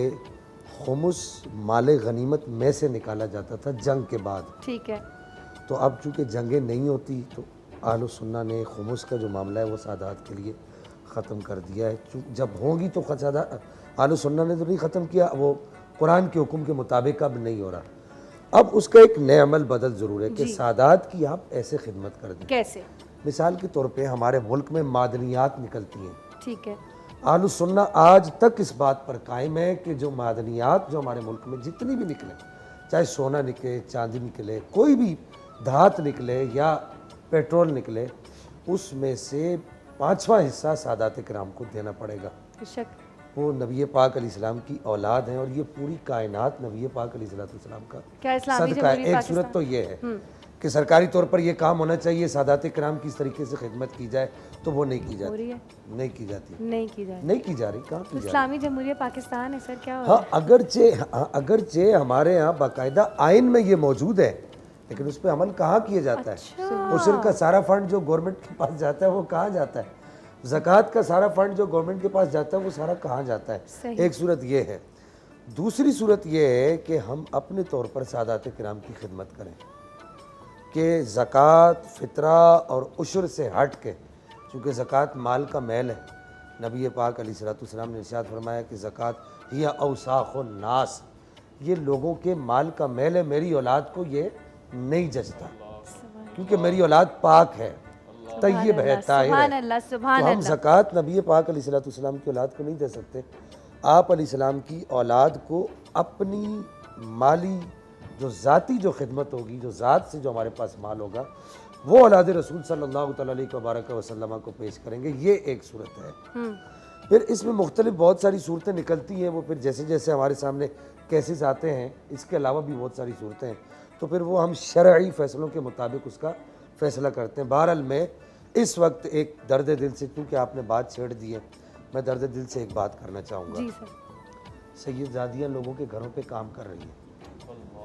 Speaker 7: खुमुस माल गनीमत में से निकाला जाता था जंग के बाद,
Speaker 3: ठीक है,
Speaker 7: तो अब चूँकि जंगें नहीं होती तो आलू सुन्ना ने खुमुस का जो मामला है वो सादात के लिए ख़त्म कर दिया है। जब होंगी तो आलू सुन्ना ने तो नहीं ख़त्म किया, वो कुरान के हुक्म के मुताबिक अब नहीं हो रहा। अब उसका एक नए अमल बदल ज़रूर है कि सादात की आप ऐसे खिदमत कर दें।
Speaker 3: कैसे?
Speaker 7: मिसाल के तौर पे हमारे मुल्क में मादनियात निकलती हैं,
Speaker 3: ठीक है,
Speaker 7: आलू सुन्ना आज तक इस बात पर कायम है कि जो मादनियात जो हमारे मुल्क में जितनी भी निकले, चाहे सोना निकले, चांदी निकले, कोई भी धात निकले या पेट्रोल निकले, उसमें से 5वां हिस्सा सादात किराम को देना पड़ेगा।
Speaker 3: बेशक।
Speaker 7: वो नबी पाक अलैहिस्सलाम की औलाद हैं और ये पूरी कायनात नबी पाक अलैहिस्सलाम का
Speaker 3: क्या इस्लामी
Speaker 7: सदका है।
Speaker 3: जमहूरियत
Speaker 7: एक सूरत
Speaker 3: पाकिस्तान?
Speaker 7: तो ये है कि सरकारी तौर पर ये काम होना चाहिए, सादात किराम की इस तरीके से खिदमत की जाए, तो वो नहीं की
Speaker 3: हो रही
Speaker 7: जाती,
Speaker 3: है?
Speaker 7: नहीं की जाती,
Speaker 3: नहीं की जाए।
Speaker 7: नहीं की जा रही, कहाँ की जा रही।
Speaker 3: इस्लामी जमहूरियत पाकिस्तान है सर, क्या हो रहा
Speaker 7: हाँ, अगरचे हमारे यहाँ बाकायदा आइन में ये मौजूद है, लेकिन उस पर अमल कहाँ किया जाता है? उशर का सारा फंड जो गवर्नमेंट के पास जाता है वो कहाँ जाता है? ज़कात का सारा फंड जो गवर्नमेंट के पास जाता है वो सारा कहाँ जाता है?
Speaker 3: सही।
Speaker 7: एक सूरत ये है। दूसरी सूरत ये है कि हम अपने तौर पर सादात किराम की खिदमत करें कि ज़कात, फ़ितरा और उशर से हट के, चूँकि ज़कात माल का मैल है, नबी पाक अलैहिस्सलाम ने इरशाद फरमाया कि ज़कात हिया औसाख़ुन नास, ये लोगों के माल का मैल है, मेरी औलाद को ये नहीं जचता, क्योंकि मेरी औलाद पाक है, तय्यब है, ताहिर
Speaker 3: सुभान
Speaker 7: है।
Speaker 3: अल्लाह,
Speaker 7: तो
Speaker 3: सुभान
Speaker 7: हम
Speaker 3: अल्लाह।
Speaker 7: ज़कात नबी पाक अलैहिस्सलाम की औलाद को नहीं दे सकते। आप अलैहिस्सलाम की औलाद को अपनी माली जो ज़ाती जो खिदमत होगी, जो ज़ात से जो हमारे पास माल होगा, वो औलाद रसूल सल्लल्लाहु अलैहि वसल्लम को पेश करेंगे। ये एक सूरत है। फिर इसमें मुख्तलिफ बहुत सारी सूरतें निकलती हैं, वो फिर जैसे जैसे हमारे सामने केसेस आते हैं, इसके अलावा भी बहुत सारी सूरतें हैं, तो फिर वो हम शरई फ़ैसलों के मुताबिक उसका फ़ैसला करते हैं। बहरहाल मैं इस वक्त एक दर्द दिल से, क्योंकि आपने बात छेड़ दी है, मैं दर्द दिल से एक बात करना चाहूँगा।
Speaker 3: जी सर।
Speaker 7: सैयदजादियाँ लोगों के घरों पे काम कर रही हैं,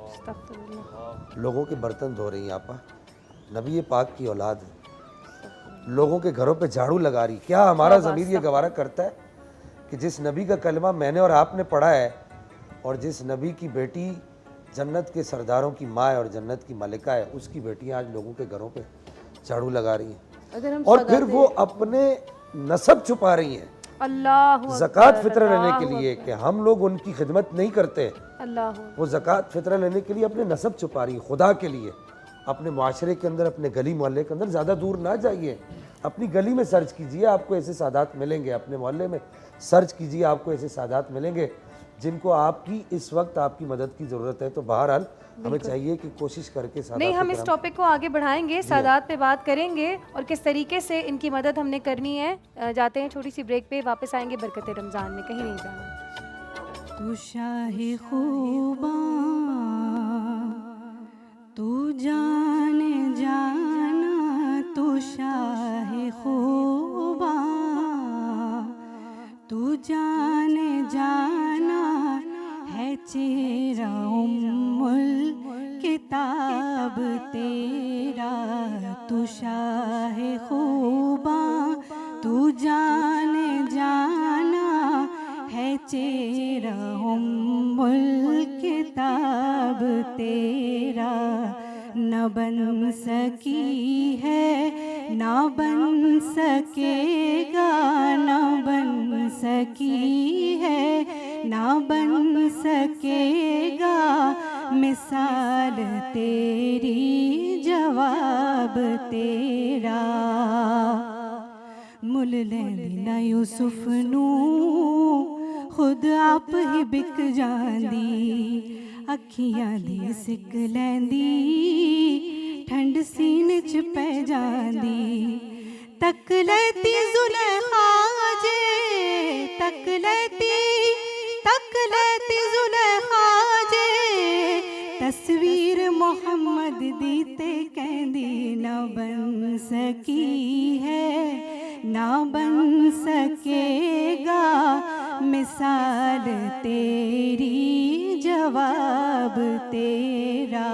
Speaker 3: अस्तगफिरुल्लाह।
Speaker 7: लोगों के बर्तन धो रही हैं, आपा नबी पाक की औलाद है, लोगों के घरों पे झाड़ू लगा रही। क्या हमारा ज़मीर ये गवारा करता है कि जिस नबी का कलमा मैंने और आपने पढ़ा है और जिस नबी की बेटी जन्नत के सरदारों की माँ है और जन्नत की मलिका है, उसकी बेटियां आज लोगों के घरों पे झाड़ू लगा रही हैं,
Speaker 4: अगर हम
Speaker 7: और फिर वो अपने नसब छुपा रही हैं
Speaker 3: अल्लाह
Speaker 7: ज़कात फ़ितरा लेने के लिए कि हम लोग उनकी खिदमत नहीं करते।
Speaker 3: अल्लाह।
Speaker 7: वो ज़कात फ़ितरा लेने के लिए अपने नसब छुपा रही है, खुदा के लिए। अपने माशरे के अंदर, अपने गली मोहल्ले के अंदर ज़्यादा दूर ना जाइए, अपनी गली में सर्च कीजिए, आपको ऐसे सादात मिलेंगे। अपने मोहल्ले में सर्च कीजिए, आपको ऐसे सादात मिलेंगे जिनको आपकी इस वक्त आपकी मदद की ज़रूरत है। तो बहरहाल हमें चाहिए कि कोशिश करके सादात
Speaker 3: नहीं, हम इस
Speaker 7: किराम-
Speaker 3: टॉपिक को आगे बढ़ाएंगे, सादात पे बात करेंगे और किस तरीके से इनकी मदद हमने करनी है। जाते हैं छोटी सी ब्रेक पे, वापस आएंगे बरकत रमज़ान में, कहीं नहीं जाना।
Speaker 2: तू शाहे खूबा तू जाने जाना, तू शाहे खूबा तू जाने जाना है चेहरा उम्मुल किताब तेरा। तू शाहे खूबा तू जाने जाना है चेहरा उम्मुल किताब तेरा। न बन सकी है ना बन सकेगा, न बन सकी है ना बन सकेगा, मिसाल तेरी जवाब तेरा। मुल लैंदी यूसुफ नू खुद आप ही बिक जांदी, अखियां दी सिक लैंदी ठंड सीने च पै जांदी। तक लेती जुलेखा जे, तक लेती जुलेखा जे, तस्वीर मोहम्मद दी ते कहंदी ना बन सकी है ना बन सकेगा, मिसाल तेरी जवाब तेरा।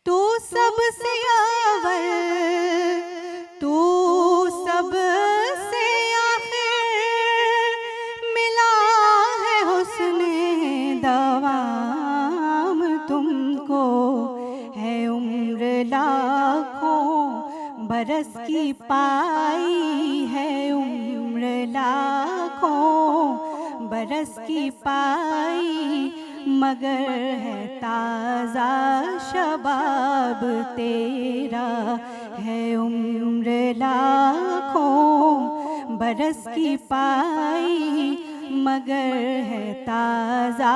Speaker 2: तू सबसे अव्वल तू सबसे आखिर, मिला है हुस्ने दवाम तुमको, है उम्र लाखों बरस की पाई, है उम्र लाखों बरस की पाई, मगर है ताज़ा शबाब तेरा, है उम्र लाखों बरस की पाई, मगर है ताज़ा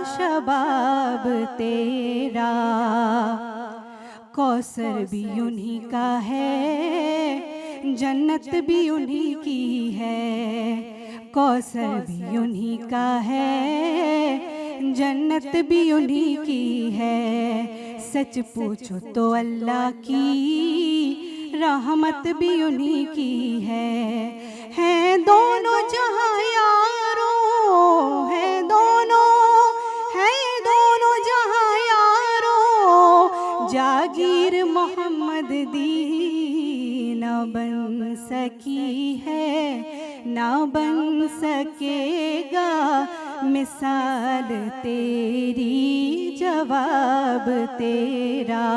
Speaker 2: शबाब तेरा। कौसर भी उन्हीं का है, जन्नत भी उन्हीं की है। कौसर भी उन्हीं का है, जन्नत भी उन्हीं की है। सच पूछो तो अल्लाह की रहमत भी उन्हीं की है दोनों जहां यारों, है दोनों जहां यारों। जागीर मोहम्मद दी न बन सकी है, ना बन सकेगा मिसाल तेरी, जवाब तेरा।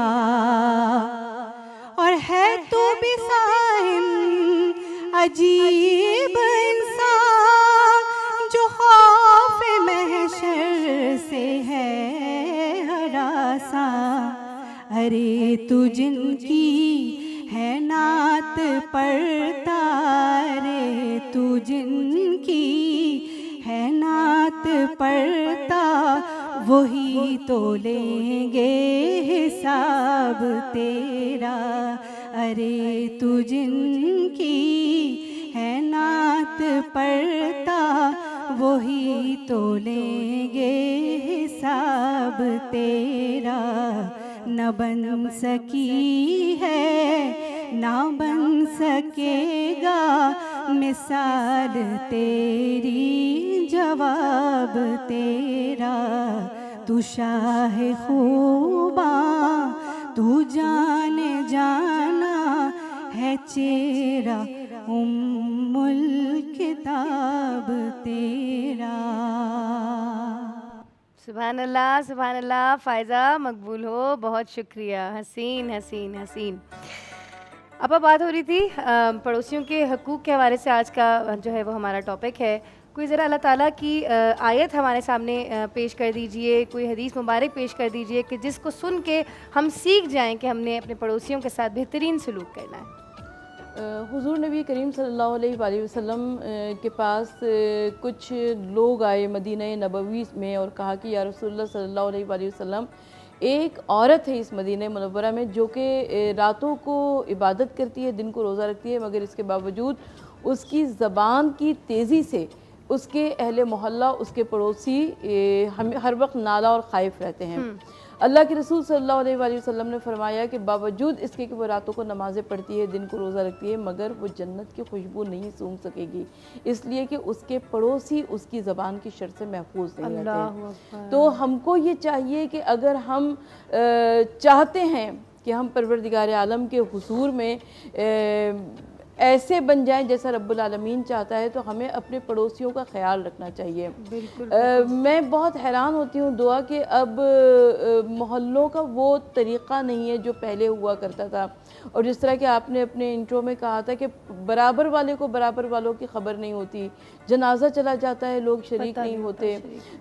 Speaker 2: और है तू भी साहिम अजीब इंसान, जो खौफ महशर से है हरासा। अरे तू जिनकी है नात पढ़ता, रे तू जिनकी है नात पढ़ता, वही तो लेंगे हिसाब तेरा। अरे तू जिनकी है नात पढ़ता, वही तो लेंगे हिसाब तेरा। न बन सकी है, ना बन सकेगा मिसाल तेरी, जवाब तेरा। तू शाह खूबा, तू जाने जाना है चेहरा, उम्मुल किताब तेरा।
Speaker 3: सुभान अल्लाह फ़ायज़ा मकबूल हो, बहुत शुक्रिया। हसीन हसीन हसीन। अब बात हो रही थी पड़ोसियों के हकूक़ के हवाले से, आज का जो है वो हमारा टॉपिक है। कोई ज़रा अल्लाह ताला की आयत हमारे सामने पेश कर दीजिए, कोई हदीस मुबारक पेश कर दीजिए कि जिसको सुन के हम सीख जाएं कि हमने अपने पड़ोसियों के साथ बेहतरीन सलूक करना है।
Speaker 4: हुज़ूर नबी करीम सल्लल्लाहु अलैहि वसल्लम के पास कुछ लोग आए मदीना नबवी में और कहा कि या रसूलुल्लाह सल्लल्लाहु अलैहि वसल्लम, एक औरत है इस मदीना मुनव्वरा में जो कि रातों को इबादत करती है, दिन को रोज़ा रखती है, मगर इसके बावजूद उसकी ज़बान की तेज़ी से उसके अहले मोहल्ला, उसके पड़ोसी हम हर वक्त नाला और ख़ाइफ रहते हैं। अल्लाह के रसूल सल्लल्लाहु अलैहि वसल्लम ने फरमाया कि बावजूद इसके कि वो रातों को नमाज़ें पढ़ती है, दिन को रोज़ा रखती है, मगर वो जन्नत की खुशबू नहीं सूंघ सकेगी, इसलिए कि उसके पड़ोसी उसकी ज़बान की शर से महफूज नहीं रहते। तो हमको ये चाहिए कि अगर हम चाहते हैं कि हम परवरदिगार आलम के हुजूर में ऐसे बन जाएं जैसा रब्बुल आलमीन चाहता है, तो हमें अपने पड़ोसियों का ख्याल रखना चाहिए। मैं बहुत हैरान होती हूँ दुआ कि अब मोहल्लों का वो तरीक़ा नहीं है जो पहले हुआ करता था। और जिस तरह कि आपने अपने इंट्रो में कहा था कि बराबर वाले को बराबर वालों की ख़बर नहीं होती, जनाजा चला जाता है, लोग शरीक नहीं होते।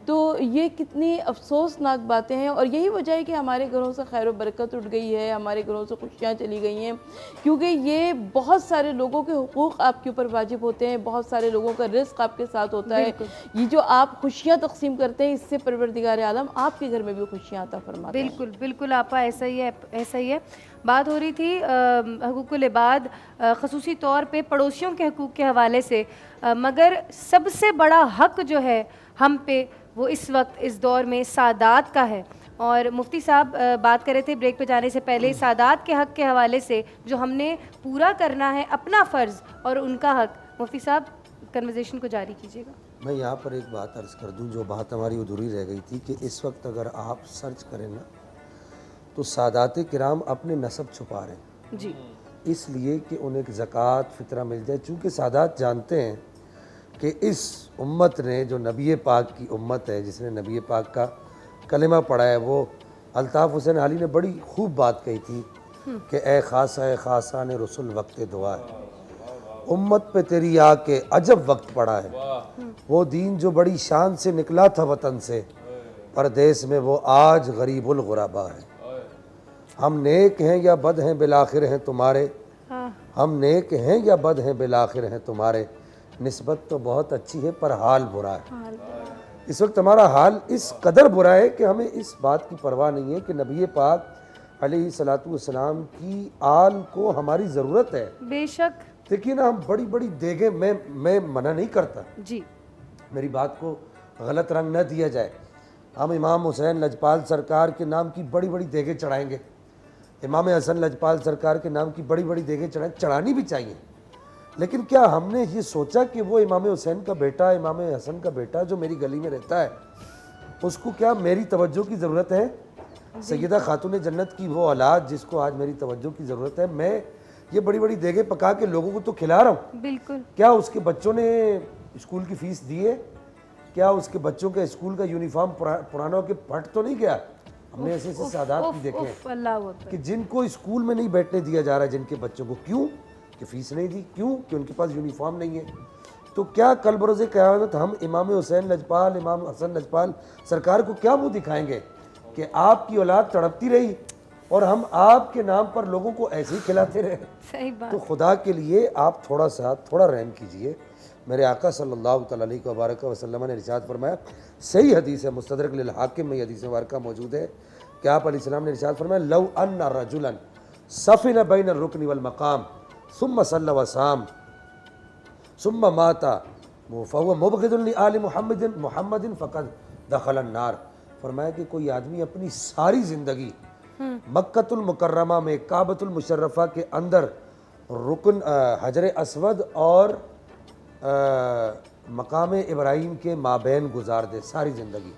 Speaker 4: तो ये कितनी अफसोसनाक बातें हैं, और यही वजह है कि हमारे घरों से खैर व बरकत उठ गई है, हमारे घरों से खुशियाँ चली गई हैं, क्योंकि ये बहुत सारे लोगों के हुकूक आपके ऊपर वाजिब होते हैं, बहुत सारे लोगों का रिस्क आपके साथ होता है। ये जो आप खुशियाँ तकसीम करते हैं, इससे परवरदिगार आलम आपके घर में भी खुशियाँ अता फरमाता है।
Speaker 3: बिल्कुल बिल्कुल आपा, ऐसा ही है, ऐसा ही है। बात हो रही थी हकूक़ुल इबाद, ख़ुसूसी तौर पे पड़ोसियों के हकूक़ के हवाले से, मगर सबसे बड़ा हक़ जो है हम पे वो इस वक्त इस दौर में सादात का है। और मुफ्ती साहब बात कर रहे थे ब्रेक पे जाने से पहले सादात के हक़ के हवाले से, जो हमने पूरा करना है अपना फ़र्ज़ और उनका हक़। मुफ्ती साहब कन्वर्सेशन को जारी कीजिएगा।
Speaker 7: मैं यहाँ पर एक बात अर्ज़ कर दूँ, जो बात हमारी अधूरी रह गई थी कि इस वक्त अगर आप सर्च करें ना, तो सादात किराम अपने नसब छुपा रहे हैं
Speaker 3: जी,
Speaker 7: इसलिए कि उन्हें ज़कात फ़ितरा मिल जाए। चूँकि सादात जानते हैं कि इस उम्मत ने, जो नबी पाक की उम्मत है, जिसने नबी पाक का कलिमा पढ़ा है, वो अल्ताफ़ हुसैन अली ने बड़ी खूब बात कही थी कि ए खासा ने रसूल वक्त दुआ है, उम्मत पे तेरी आके अजब वक्त पड़ा है। वो दीन जो बड़ी शान से निकला था वतन से, परदेस में वो आज गरीबुल गुरबा है। हम नेक हैं या बद हैं बिलाखिर हैं तुम्हारे,
Speaker 3: हाँ,
Speaker 7: हम नेक हैं या बद हैं बिलाखिर हैं तुम्हारे, निस्बत तो बहुत अच्छी है पर हाल बुरा है। इस वक्त हमारा हाल इस कदर बुरा है कि हमें इस बात की परवाह नहीं है कि नबी पाक अलैहिस्सलातु वस्सलाम की आल को हमारी ज़रूरत है।
Speaker 3: बेशक
Speaker 7: देखिए ना, हम बड़ी बड़ी देगे, मैं मना नहीं करता,
Speaker 3: जी,
Speaker 7: मेरी बात को गलत रंग न दिया जाए। हम इमाम हुसैन लजपाल सरकार के नाम की बड़ी बड़ी देगे चढ़ाएंगे, इमाम हसन लजपाल सरकार के नाम की बड़ी बड़ी देगे चढ़ानी भी चाहिए, लेकिन क्या हमने ये सोचा कि वो इमाम हुसैन का बेटा, इमाम हसन का बेटा जो मेरी गली में रहता है, उसको क्या मेरी तवज्जो की ज़रूरत है? सैयदा खातून जन्नत की वो औलाद जिसको आज मेरी तवज्जो की ज़रूरत है, मैं ये बड़ी बड़ी देगे पका के लोगों को तो खिला रहा हूँ।
Speaker 3: बिल्कुल।
Speaker 7: क्या उसके बच्चों ने स्कूल की फ़ीस दी है? क्या उसके बच्चों का स्कूल का यूनिफॉर्म पुराना होकर फट तो नहीं गया? हमने ऐसे ऐसे सादात भी देखे हैं
Speaker 3: अल्लाह अकबर।
Speaker 7: कि जिनको स्कूल में नहीं बैठने दिया जा रहा है जिनके बच्चों को, क्यों? कि फ़ीस नहीं दी, क्यों? कि उनके पास यूनिफॉर्म नहीं है। तो क्या कल बरोज़े क़यामत हम इमाम हुसैन लजपाल, इमाम हसन लजपाल सरकार को क्या मुँह दिखाएंगे कि आपकी औलाद तड़पती रही और हम आपके नाम पर लोगों को ऐसे ही खिलाते रहे?
Speaker 3: सही बात।
Speaker 7: तो खुदा के लिए आप थोड़ा रहम कीजिए। मेरे आका सल्लल्लाहु अलैहि वसल्लम ने इरशाद फरमाया, सही हदीस है, मुस्तदरक लिल हाकिम में हदीस मुबारका मौजूद है कि आप अलैहिस्सलाम ने इरशाद फरमाया, लव अन्ना रजुलन सफ़िन बैन रुकन वल मकाम सुम्मा सल्ला व साम सुम्मा माता फहुव मुबग़िदुन लि आलि मुहम्मदिन फ़क़द दख़ल अन्नार। फरमाया कि कोई आदमी अपनी सारी ज़िंदगी मक्कतुल मुकर्रमा में काबतुल मुशर्रफा के अंदर रुकन हजर असवद और मकाम इब्राहिम के माबैन गुजार दे सारी ज़िंदगी,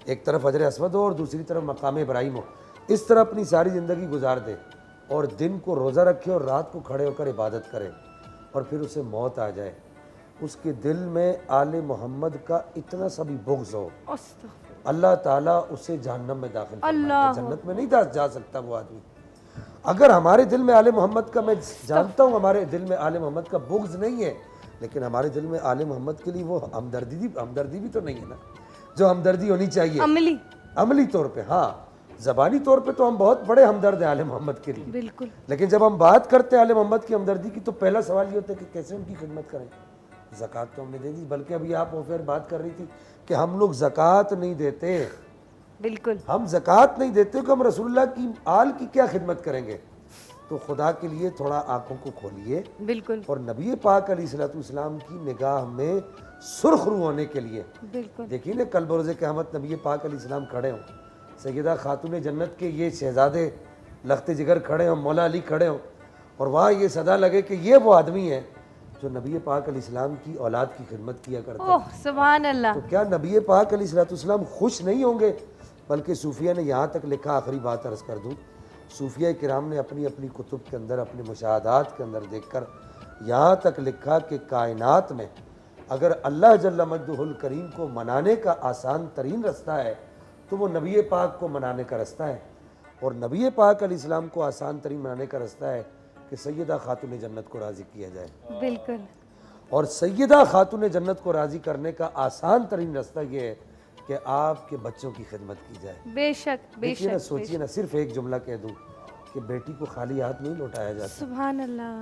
Speaker 7: एक तरफ हजर असवद हो और दूसरी तरफ मकाम इब्राहिम हो, इस तरह अपनी सारी ज़िंदगी गुजार दे और दिन को रोज़ा रखे और रात को खड़े होकर इबादत करे और फिर उसे मौत आ जाए, उसके दिल में आले मोहम्मद का इतना सा भी बुग़्ज़ हो, अल्लाह ताला उसे जहन्नम में दाखिल फरमाएगा, जन्नत में नहीं जा सकता वो आदमी। अगर हमारे दिल में आले मोहम्मद का, मैं जानता हूँ हमारे दिल में आले मोहम्मद का बुग़्ज़ नहीं है, लेकिन हमारे दिल में आले मोहम्मद के लिए वो हमदर्दी भी तो नहीं है ना, जो हमदर्दी होनी चाहिए अमली तौर पे। हाँ, ज़बानी तौर पे तो हम बहुत बड़े हमदर्द हैं आले मोहम्मद के लिए,
Speaker 3: बिल्कुल,
Speaker 7: लेकिन जब हम बात करते हैं आले मोहम्मद की हमदर्दी की तो पहला सवाल ये होता है कि कैसे उनकी खिदमत करें। ज़कात तो हमने दे दी, बल्कि अभी आप फिर बात कर रही थी कि हम लोग ज़कात नहीं देते। बिल्कुल, हम ज़कात नहीं देते कि हम रसूलुल्लाह की आल की क्या खिदमत करेंगे। तो खुदा के लिए थोड़ा आंखों को खोलिए, बिल्कुल, और नबी पाक अलैहिस्सलाम की निगाह में सुर्खरू होने के लिए देखिए ना, कल बरोज़े क़यामत नबी पाक अलैहिस्सलाम खड़े हों, सैयदा खातून जन्नत के ये शहजादे लख्त जिगर खड़े हों, मौला अली खड़े हों और वहाँ ये सदा लगे कि ये वो आदमी है जो नबी पाक अलैहिस्सलाम की औलाद की खिदमत किया करता है। सुभान अल्लाह। तो क्या नबी पाक अलैहिस्सलाम खुश नहीं होंगे? बल्कि सूफिया ने यहाँ तक लिखा, आखिरी बात अर्ज़ कर दूँ, सूफिया किराम ने अपनी अपनी कुतुब के अंदर, अपने मुशाहदात के अंदर देखकर यहाँ तक लिखा कि कायनात में अगर अल्लाह जल्ल मजदुहुल करीम को मनाने का आसान तरीन रास्ता है तो वो नबी पाक को मनाने का रास्ता है, और नबी पाक अलैहिस्सलाम को आसान तरीन मनाने का रास्ता है कि सैयदा खातून जन्नत को राज़ी किया जाए। बिल्कुल, और सैयदा खातून जन्नत को राज़ी करने का आसान तरीन रास्ता ये है कि आपके बच्चों की खिदमत की जाए। बेशक, देखिए ना, सोचिए ना, सिर्फ एक जुमला कह दूँ कि बेटी को खाली हाथ नहीं लौटाया जाता। सुभान अल्लाह।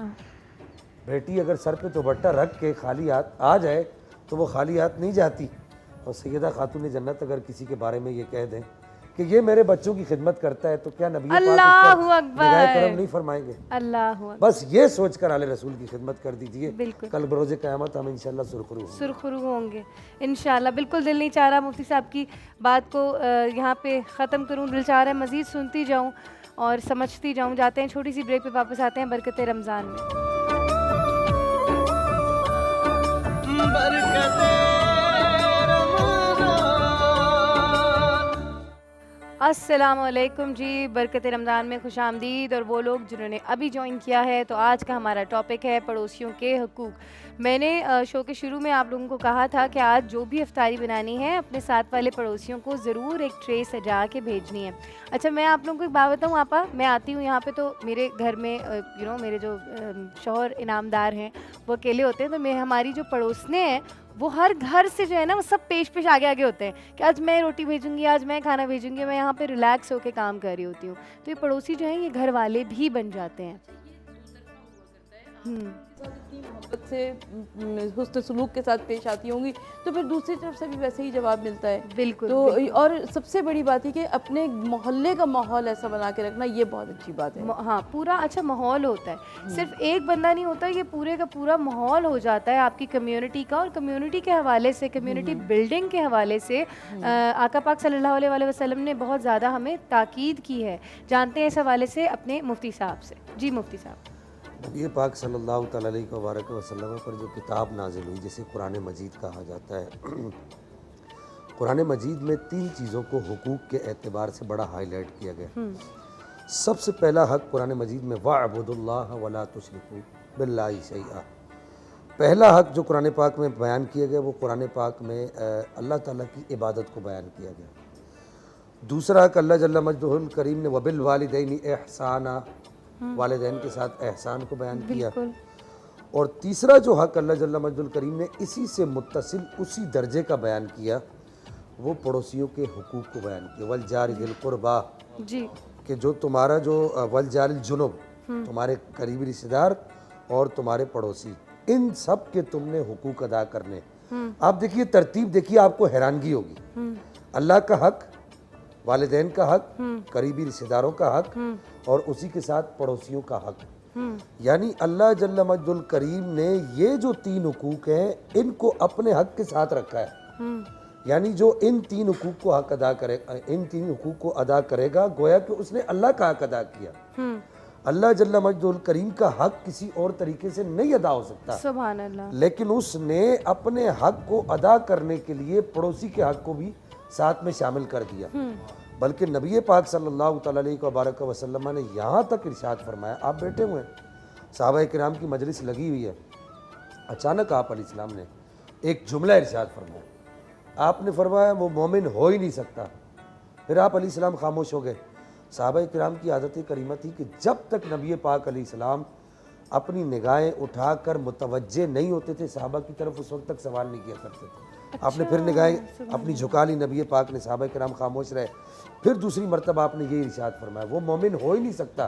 Speaker 7: बेटी अगर सर पे दुपट्टा रख के खाली हाथ आ जाए तो वो खाली हाथ नहीं जाती, और सैयदा खातून जन्नत अगर किसी के बारे में ये कह दें कि ये मेरे बच्चों की खिदमत करता है तो क्या नबी पाक निगाह करम नहीं फरमाएंगे? अल्लाह। बस ये सोचकर आले रसूल की खिदमत कर दीजिए, कल बरोज़े क़यामत हम इंशाल्लाह सुरखरू होंगे इंशाल्लाह। बिल्कुल दिल नहीं चाह रहा मुफ्ती साहब की बात को यहाँ पे ख़त्म करूँ, दिल चाह रहा है मज़ीद सुनती जाऊँ और समझती जाऊँ। जाते हैं छोटी सी ब्रेक पे, वापस आते हैं बरकत रमज़ान में। अस्सलामुअलैकुम जी, बरकत रमज़ान में खुश आमदीद। और वो लोग जिन्होंने अभी ज्वाइन किया है, तो आज का हमारा टॉपिक है पड़ोसियों के हकूक़। मैंने शो के शुरू में आप लोगों को कहा था कि आज जो भी इफ्तारी बनानी है अपने साथ वाले पड़ोसियों को ज़रूर एक ट्रे सजा के भेजनी है। अच्छा, मैं आप लोगों को एक बात बताऊँ आपा, मैं आती हूँ यहाँ पे तो मेरे घर में मेरे जो शौहर इनामदार हैं वो अकेले होते हैं, तो हमारी जो पड़ोसने हैं
Speaker 3: वो हर घर से जो है ना वो सब पेश पेश आगे आगे होते हैं कि आज मैं रोटी भेजूंगी, आज मैं खाना भेजूंगी, मैं यहाँ पे रिलैक्स होके काम कर रही होती हूँ। तो ये पड़ोसी जो हैं ये घर वाले भी बन जाते हैं।
Speaker 4: इतनी मोहब्बत से हुस्न सलूक के साथ पेश आती होंगी तो फिर दूसरी तरफ से भी वैसे ही जवाब मिलता है।
Speaker 3: बिल्कुल,
Speaker 4: तो
Speaker 3: बिल्कुल।
Speaker 4: और सबसे बड़ी बात है कि अपने मोहल्ले का माहौल ऐसा बना के रखना, ये बहुत अच्छी बात है।
Speaker 3: हाँ, पूरा अच्छा माहौल होता है, सिर्फ एक बंदा नहीं होता, ये पूरे का पूरा माहौल हो जाता है आपकी कम्युनिटी का। और कम्युनिटी के हवाले से, कम्युनिटी बिल्डिंग के हवाले से आका पाक सल्लल्लाहु अलैहि वसल्लम ने बहुत ज़्यादा हमें ताकीद की है। जानते हैं इस हवाले से अपने मुफ्ती साहब से। जी मुफ्ती साहब।
Speaker 7: नबी पाक सल्लल्लाहु अलैहि वसल्लम पर जो किताब नाजिल हुई, जिसे कुरान मजीद कहा जाता है, कुरान मजीद में 3 चीज़ों को हुकूक के एतबार से बड़ा हाईलाइट किया गया। सबसे पहला हक़ कुरान मजीद में वअबुदुल्लाह वला तुशरिकू बिल्लाहि शैआ, पहला हक़ जो कुरान पाक में बयान किया गया वो कुरान पाक में अल्लाह ताला की इबादत को बयान किया गया। दूसरा हक़ अल्लाह जल्ल मजदुहुल करीम ने वबिल वालिदैनि एहसाना, वालिदैन के साथ एहसान को बयान किया। और तीसरा जो हक़ अल्लाह जल्ल मजदुल करीम ने इसी से मुत्तसिल उसी दर्जे का बयान किया, वो पड़ोसियों के हुकूक को बयान किया। वल जारि दिल कुर्बा,
Speaker 3: जी,
Speaker 7: कि जो तुम्हारा जो वल जारिल जुनुब, तुम्हारे करीबी रिश्तेदार और तुम्हारे पड़ोसी, इन सब के तुमने हुकूक अदा करने। आप देखिए तरतीब, देखिए आपको हैरानगी होगी। अल्लाह का हक़, वालिदैन का हक़, करीबी रिश्तेदारों का हक़ और उसी के साथ पड़ोसियों का हक़। यानी अल्लाह जल्ल मजदुल करीम ने ये जो 3 हुकूक हैं इनको अपने हक़ के साथ रखा है। यानी जो इन 3 हुकूक को हक़ अदा करे, इन 3 हुकूक को अदा करेगा, गोया कि उसने अल्लाह का हक़ अदा किया। अल्लाह जल्ल मजदुल करीम का हक़ किसी और तरीके से नहीं अदा हो सकता,
Speaker 3: सुभान अल्लाह।
Speaker 7: लेकिन उसने अपने हक़ को अदा करने के लिए पड़ोसी के हक़ को भी साथ में शामिल कर दिया। बल्कि नबी पाक सल्लल्लाहु अलैहि वसल्लम ने यहाँ तक इरशाद फरमाया, आप बैठे हुए हैं, सहाबाए किराम की मजलिस लगी हुई है, अचानक आप अलैहिस्सलाम ने एक जुमला इरशाद फरमाया। आपने फरमाया वो मोमिन हो ही नहीं सकता। फिर आप अलैहिस्सलाम खामोश हो गए। सहाबाए किराम की आदत करीमा थी कि जब तक नबी पाक अलैहिस्सलाम अपनी निगाहें उठाकर मुतवज्जे नहीं होते थे सहाबा की तरफ, उस वक्त तक सवाल नहीं किया करते थे। आपने फिर निगाहें अपनी झुका ली, नबी पाक ने, सहाबा किराम खामोश रहे। फिर दूसरी मरतबा आपने ये इरशाद फरमाया, वो मोमिन हो ही नहीं सकता।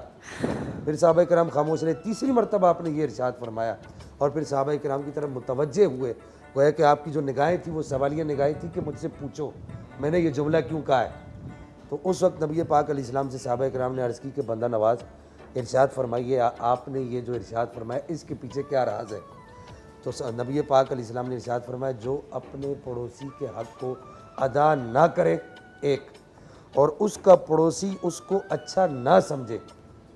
Speaker 7: फिर सहाबा किराम खामोश रहे। तीसरी मरतबा आपने ये इरशाद फरमाया और फिर सहाबा किराम की तरफ मुतवज्जे हुए। गोया कि आपकी जो निगाहें थी वो सवालिया निगाहें थी कि मुझसे पूछो मैंने ये जुमला क्यों कहा है। तो उस वक्त नबी पाक अलैहिस्सलाम से सहाबा किराम ने अर्ज़ की कि बंदा नवाज इरशाद फरमाइए, आपने ये जो इरशाद फरमाया इसके पीछे क्या राज है। तो नबी पाक अलैहिस्सलाम ने इरशाद फरमाया, जो अपने पड़ोसी के हक़ को अदा ना करे एक, और उसका पड़ोसी उसको अच्छा ना समझे,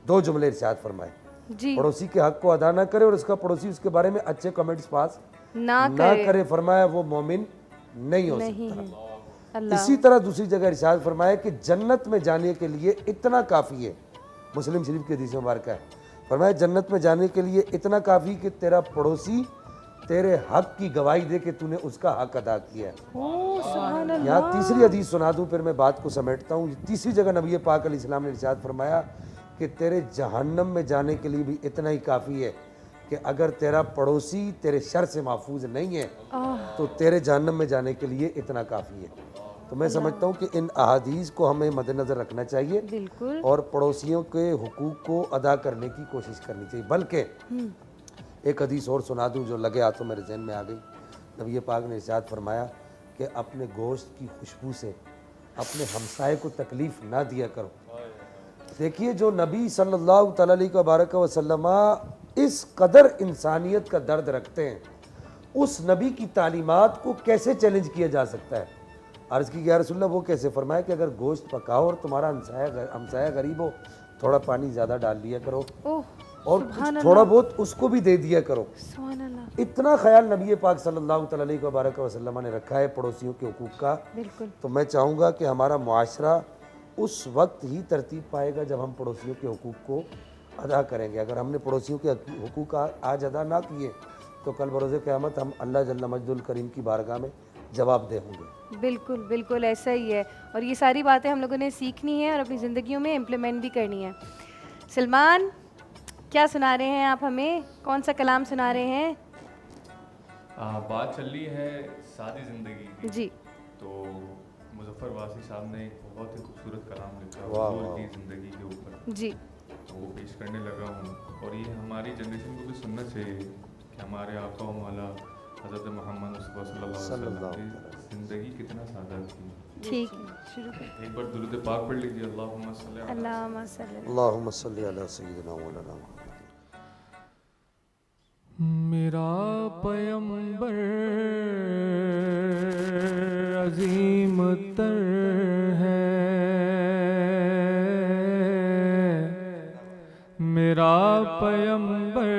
Speaker 7: 2 जुमले इरशाद फरमाए।
Speaker 3: जी,
Speaker 7: पड़ोसी के हक़ को अदा ना करे और उसका पड़ोसी उसके बारे में अच्छे कमेंट्स पास
Speaker 3: ना
Speaker 7: करे, फरमाया वो मोमिन नहीं हो सकता।
Speaker 3: अल्लाह।
Speaker 7: इसी तरह दूसरी जगह इरशाद फरमाया कि जन्नत में जाने के लिए इतना काफ़ी है, मुस्लिम शरीफ की हदीस मुबारक है, फरमाया जन्नत में जाने के लिए इतना काफ़ी कि तेरा पड़ोसी तेरे हक की गवाही दे कि तूने उसका हक अदा किया है। यहाँ तीसरी हदीस सुना दूँ, फिर मैं बात को समेटता हूँ। तीसरी जगह नबी पाक अलैहिस्सलाम ने इरशाद फरमाया कि तेरे जहन्नम में जाने के लिए भी इतना ही काफ़ी है कि अगर तेरा पड़ोसी तेरे शर से महफूज नहीं है तो तेरे जहन्नम में जाने के लिए इतना काफ़ी है। तो मैं समझता हूँ कि इन अहादीस को हमें मद्देनज़र रखना चाहिए,
Speaker 3: बिल्कुल,
Speaker 7: और पड़ोसियों के हुकूक को अदा करने की कोशिश करनी चाहिए। बल्कि एक हदीस और सुना दूँ जो लगे हाथों मेरे जहन में आ गई। नबी पाक ने इरशाद फरमाया कि अपने गोश्त की खुशबू से अपने हमसाये को तकलीफ़ ना दिया करो। देखिए जो नबी सल्लल्लाहु अलैहि वसल्लम इस कदर इंसानियत का दर्द रखते हैं, उस नबी की तालीमात को कैसे चैलेंज किया जा सकता है। अर्ज़ की या रसूलल्लाह, वो कैसे? फरमाया कि अगर गोश्त पकाओ और तुम्हारा हमसाया गरीब हो, थोड़ा पानी ज़्यादा डाल लिया करो और कुछ थोड़ा बहुत उसको भी दे दिया करो। इतना ख्याल नबी पाक सल्लल्लाहु अलैहि वसल्लम ने रखा है पड़ोसियों के हुकूक का। तो मैं चाहूँगा कि हमारा मुआशरा उस वक्त ही तरतीब पाएगा जब हम पड़ोसियों के हुकूक को अदा करेंगे। अगर हमने पड़ोसियों के हुकूक आज अदा ना किए तो कल बरोज़े क़यामत हम अल्लाह जल्ल मजदुल करीम की बारगाह में जवाबदेह होंगे।
Speaker 3: बिल्कुल बिल्कुल ऐसा ही है, और ये सारी बातें हम लोगों ने सीखनी है और अपनी ज़िंदगियों में इम्प्लीमेंट भी करनी है। सलमान, क्या सुना रहे हैं आप हमें? कौन सा कलाम सुना रहे हैं?
Speaker 8: बात चल रही है सादी ज़िंदगी की।
Speaker 3: जी
Speaker 8: तो मुज़फ़्फ़र वासी साहब ने एक बहुत ही खूबसूरत कलाम लिखा
Speaker 7: वाह,
Speaker 8: हुजूर
Speaker 7: वाह।
Speaker 8: की ज़िंदगी के ऊपर,
Speaker 3: जी
Speaker 8: तो वो पेश करने लगा हूँ। और ये हमारी जनरेशन को भी सुनना चाहिए कि हमारे आका व मौला हज़रत मोहम्मद मुस्तफ़ा सल्लल्लाहु अलैहि वसल्लम की ज़िंदगी कितना सादा थी।
Speaker 3: ठीक है, शुरू करें।
Speaker 8: एक बार दुरूद पाक पढ़ लीजिए, अल्लाहुम्मा सल्ली अला
Speaker 3: अल्लाहुम्मा सल्ली
Speaker 7: अल्लाहुम्मा सल्ली अला सय्यिदिना मौलाना मुहम्मद।
Speaker 1: मेरा पैगंबर अजीम तर है, मेरा पैगंबर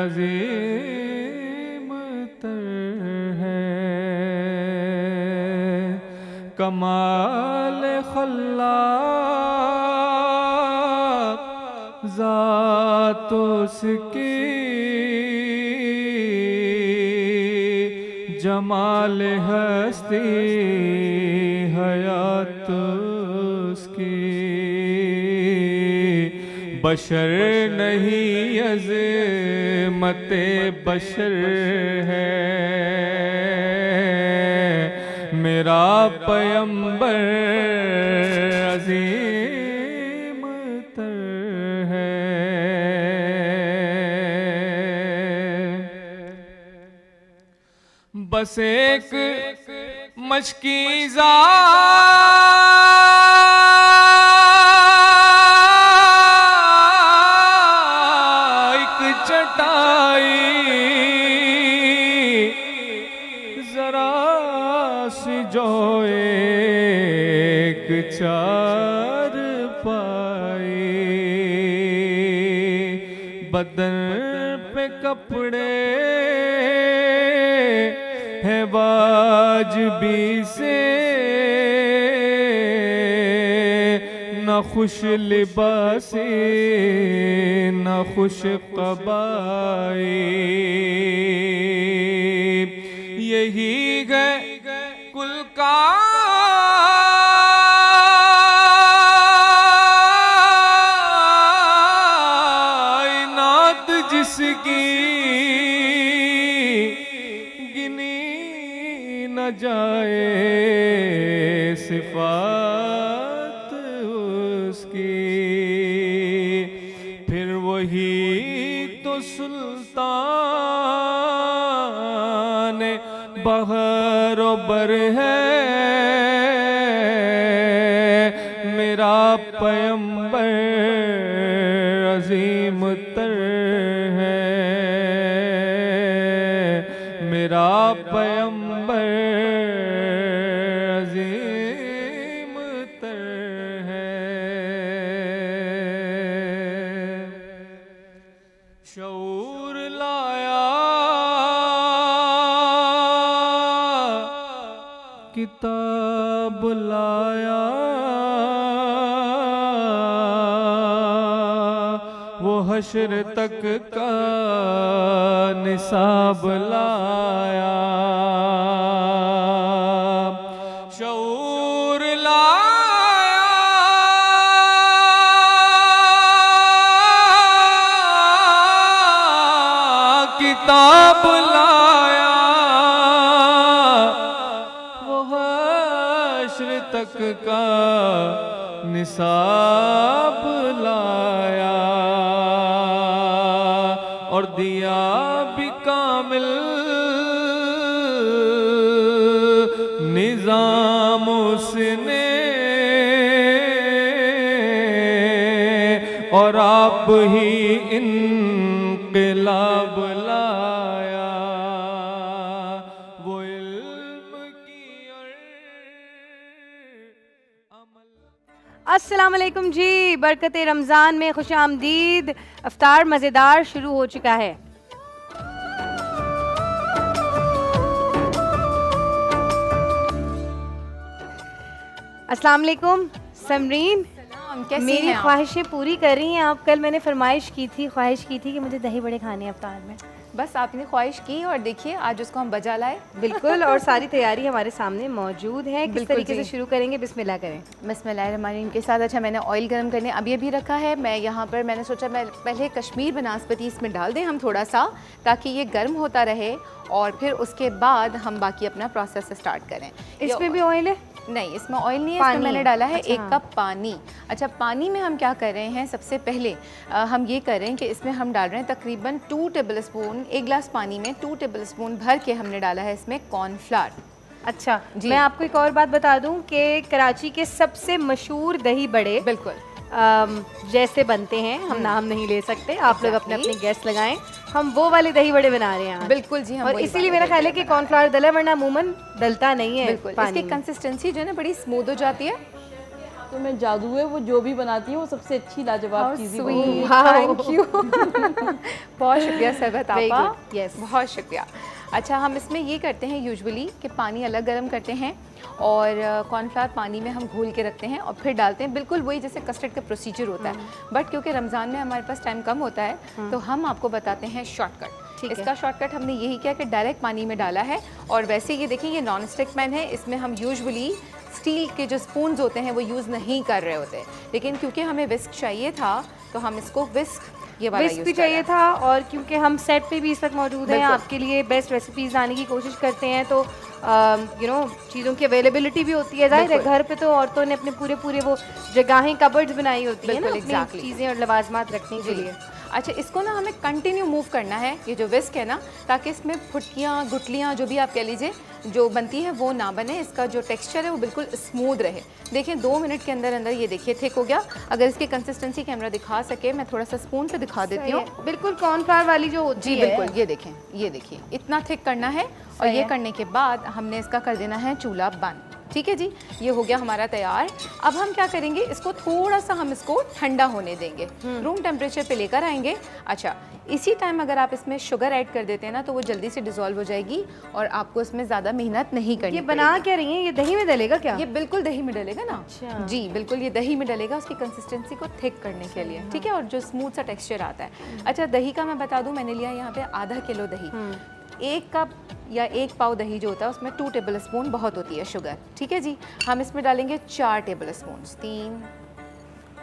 Speaker 1: अजीम तर है, कमाल खल्लाक ज़ात उसकी, जमाल हस्ती हयात उसकी, बशर नहीं अज़मत बशर है, मेरा पैगंबर अज़ीम तर है। बस एक मशकीज़ा एक चटाई जरा सी जो एक चार पाई, बदन पे कपड़े है वाजिबी से, न खुश लिबासी न खुश कबाई, यही है कुल कायनात जिसकी न जाए सिफात उसकी, फिर वही तो सुल्तान बहर बर है, मेरा पैगंबर अजीम तर है, मेरा पैगंबर अजीम तर है। शऊर लाया किताब लाया, वो हश्र तक का निसाब लाया, शऊर लाया किताब लाया, वो हश्र तक का निसाब लाया, और दिया भी कामिल निजाम उसने, और आप ही इनक़िलाब लाया, वो इल्म की और अमल।
Speaker 3: अस्सलाम वालेकुम जी, बरकत रमज़ान में खुश आमदीद। अफ्तार मज़ेदार शुरू हो चुका है। अस्सलाम वालेकुम समरीन,
Speaker 6: कैसी
Speaker 3: मेरी
Speaker 6: हैं आप?
Speaker 3: ख्वाहिशें पूरी कर रही हैं आप। कल मैंने फरमाइश की थी, ख्वाहिश की थी कि मुझे दही बड़े खाने हैं अफ्तार में।
Speaker 9: बस आपने ख्वाहिश की और देखिए आज उसको हम बजा लाए।
Speaker 3: बिल्कुल, और सारी तैयारी हमारे सामने मौजूद है। किस
Speaker 9: बिल्कुल
Speaker 3: तरीके से
Speaker 9: जी।
Speaker 3: शुरू करेंगे? बिस्मिल्लाह करें।
Speaker 9: बिस्मिल्लाहिर्रहमानिर्रहीम के साथ अच्छा मैंने ऑयल गर्म करने अभी अभी रखा है। मैं यहाँ पर मैंने सोचा मैं पहले कश्मीर बनास्पति इसमें डाल दें हम थोड़ा सा, ताकि ये गर्म होता रहे और फिर उसके बाद हम बाकी अपना प्रोसेस स्टार्ट करें।
Speaker 3: इसमें भी ऑयल है?
Speaker 9: नहीं, इसमें ऑयल नहीं है,
Speaker 3: पानी
Speaker 9: इसमें मैंने
Speaker 3: है।
Speaker 9: डाला है
Speaker 3: अच्छा,
Speaker 9: 1 कप पानी। अच्छा, पानी में हम क्या कर रहे हैं, सबसे पहले हम ये कर रहे हैं कि इसमें हम डाल रहे हैं तकरीबन 2 टेबल स्पून, 1 गिलास पानी में 2 टेबल स्पून भर के हमने डाला है इसमें कॉर्नफ्लावर।
Speaker 3: अच्छा
Speaker 9: जी।
Speaker 3: मैं आपको एक और बात बता दूं कि कराची के सबसे मशहूर दही बड़े
Speaker 9: बिल्कुल
Speaker 3: जैसे बनते हैं, हम नाम नहीं ले सकते, आप लोग अपने
Speaker 9: Exactly.
Speaker 3: अपने गेस्ट लगाएं, हम वो वाले दही बड़े बना रहे हैं आज।
Speaker 9: बिल्कुल जी, हम
Speaker 3: और
Speaker 9: वही
Speaker 3: इसीलिए
Speaker 9: बात
Speaker 3: मेरा
Speaker 9: कर
Speaker 3: ख्याल
Speaker 9: रहे
Speaker 3: है कि कॉर्नफ्लावर डला, वरना अमूमन डलता नहीं है
Speaker 9: बिल्कुल
Speaker 3: पानी
Speaker 9: इसकी
Speaker 3: में।
Speaker 9: कंसिस्टेंसी जो है ना बड़ी स्मूथ हो जाती है।
Speaker 4: तो मैं जादू है, वो जो भी बनाती है वो सबसे अच्छी लाजवाब चीज़ ही बनती है।
Speaker 9: थैंक यू बहुत शुक्रिया सरबत
Speaker 3: Very
Speaker 9: आपा,
Speaker 3: good, yes.
Speaker 9: बहुत शुक्रिया। अच्छा, हम इसमें ये करते हैं यूजुअली कि पानी अलग गर्म करते हैं और कॉर्नफ्लावर पानी में हम घोल के रखते हैं और फिर डालते हैं, बिल्कुल वही जैसे कस्टर्ड का प्रोसीजर होता है। बट क्योंकि रमज़ान में हमारे पास टाइम कम होता है तो हम आपको बताते हैं शॉर्टकट।
Speaker 3: ठीक है।
Speaker 9: इसका शॉर्टकट हमने यही किया कि डायरेक्ट पानी में डाला है। और वैसे ये देखिए, ये नॉन स्टिक पैन है, इसमें हम यूजुअली स्टील के जो स्पून्स होते हैं वो यूज़ नहीं कर रहे होते, लेकिन क्योंकि हमें विस्क चाहिए था तो हम इसको विस्क ये वाला
Speaker 3: विस्क
Speaker 9: यूज़
Speaker 3: भी
Speaker 9: कर रहे
Speaker 3: चाहिए
Speaker 9: हैं।
Speaker 3: था, और क्योंकि हम सेट पे भी इस वक्त मौजूद हैं,
Speaker 9: बिल्कुल।
Speaker 3: आपके लिए बेस्ट रेसिपीज लाने की कोशिश करते हैं, तो यू नो चीज़ों की अवेलेबिलिटी भी होती है। जाहिर है
Speaker 9: बिल्कुल।
Speaker 3: घर पे तो औरतों ने अपने पूरे वो जगहें कबर्ड्स बनाई होती है ना
Speaker 9: बिल्कुल,
Speaker 3: अपनी
Speaker 9: exactly.
Speaker 3: चीज़ें और लवाजमात रखने के लिए।
Speaker 9: अच्छा, इसको ना हमें कंटिन्यू मूव करना है, ये जो विस्क है ना, ताकि इसमें फुटकियाँ गुटलियाँ जो भी आप कह लीजिए जो बनती है वो ना बने, इसका जो टेक्सचर है वो बिल्कुल स्मूथ रहे। देखिए 2 मिनट के अंदर अंदर ये देखिए थिक हो गया। अगर इसकी कंसिस्टेंसी कैमरा दिखा सके, मैं थोड़ा सा स्पून से दिखा देती हूँ।
Speaker 3: बिल्कुल कॉर्नफ्लावर वाली जो होती
Speaker 9: जी
Speaker 3: है।
Speaker 9: बिल्कुल, ये देखिए इतना थिक करना है। और
Speaker 3: सही
Speaker 9: ये
Speaker 3: है।
Speaker 9: करने के बाद हमने इसका कर देना है चूल्हा बंद। ठीक है जी, ये हो गया हमारा तैयार। अब हम क्या करेंगे, इसको थोड़ा सा हम इसको ठंडा होने देंगे, रूम टेम्परेचर पे लेकर आएंगे। अच्छा, इसी टाइम अगर आप इसमें शुगर ऐड कर देते हैं ना तो वो जल्दी से डिसॉल्व हो जाएगी और आपको इसमें ज़्यादा मेहनत नहीं करनी
Speaker 3: ये बना
Speaker 9: पड़ेगी।
Speaker 3: क्या रही है? ये दही में डलेगा क्या?
Speaker 9: ये बिल्कुल दही में डलेगा ना।
Speaker 3: अच्छा।
Speaker 9: जी बिल्कुल, ये दही में डलेगा उसकी कंसिस्टेंसी को थिक करने के लिए। ठीक है, और जो स्मूथ सा टेक्सचर आता है। अच्छा, दही का मैं बता दूं, मैंने लिया यहाँ पे आधा किलो दही। 1 कप या 1 पाव दही जो होता है उसमें 2 टेबल स्पून बहुत होती है शुगर। ठीक है जी, हम इसमें डालेंगे 4 टेबल स्पून, 3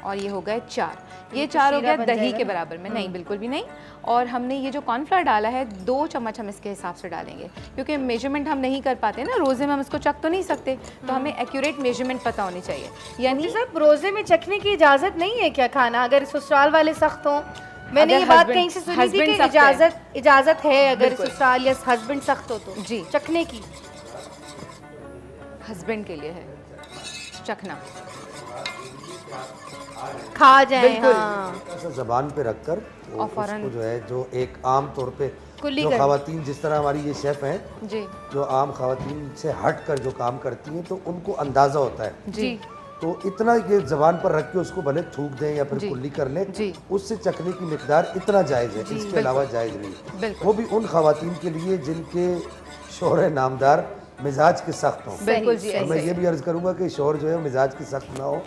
Speaker 9: और ये हो गए 4। ये 4 हो
Speaker 3: शीरा
Speaker 9: गया
Speaker 3: बन
Speaker 9: दही
Speaker 3: जाएगा
Speaker 9: के
Speaker 3: ना?
Speaker 9: बराबर में। नहीं, बिल्कुल भी नहीं। और हमने ये जो कॉर्नफ्लावर डाला है 2 चम्मच हम इसके हिसाब से डालेंगे, क्योंकि मेजरमेंट हम नहीं कर पाते ना, रोज़े में हम इसको चख तो नहीं सकते, तो हमें एक्यूरेट मेजरमेंट पता होनी चाहिए। यानी
Speaker 3: सब रोजे में चखने की इजाजत नहीं है क्या खाना, अगर ससुराल वाले सख्त हों? मैंने
Speaker 9: अगर
Speaker 3: ये बात
Speaker 9: husband-
Speaker 3: कहीं से सुनी थी
Speaker 9: husband
Speaker 3: कि
Speaker 9: सख्त है।
Speaker 3: इजाजत है अगर
Speaker 9: बिल्कुल।
Speaker 3: ससुराल या हस्बैंड सख्त हो तो
Speaker 9: जी।
Speaker 3: चखने की।
Speaker 9: हस्बैंड के लिए है चखना।
Speaker 3: खा जाए।
Speaker 9: बिल्कुल।
Speaker 3: हाँ।
Speaker 7: ऐसा जबान पे रखकर
Speaker 9: और फौरन-
Speaker 7: उसको जो है, जो एक आम तौर पे
Speaker 3: कुल्ली
Speaker 7: जो
Speaker 3: कर-
Speaker 7: खवातीन, जिस तरह हमारी ये शेफ़ हैं
Speaker 9: जी
Speaker 7: जो आम खवातीन से हट कर जो काम करती हैं, तो उनको अंदाज़ा होता है।
Speaker 9: जी
Speaker 7: तो इतना ये जबान पर रख के उसको भले थूक दें या फिर
Speaker 9: जी।
Speaker 7: कुल्ली कर लें,
Speaker 9: जी।
Speaker 7: उससे चखने की मिकदार इतना जायज़ है, इसके अलावा जायज़ नहीं।
Speaker 9: बिल्कुल।
Speaker 7: वो भी उन खवातीन के लिए जिनके शोहर नामदार मिजाज के सख्त हों।
Speaker 9: बिल्कुल जी,
Speaker 7: और मैं
Speaker 9: ऐसे
Speaker 7: ये भी अर्ज़ करूँगा कि शोहर जो है मिजाज के सख्त ना हो।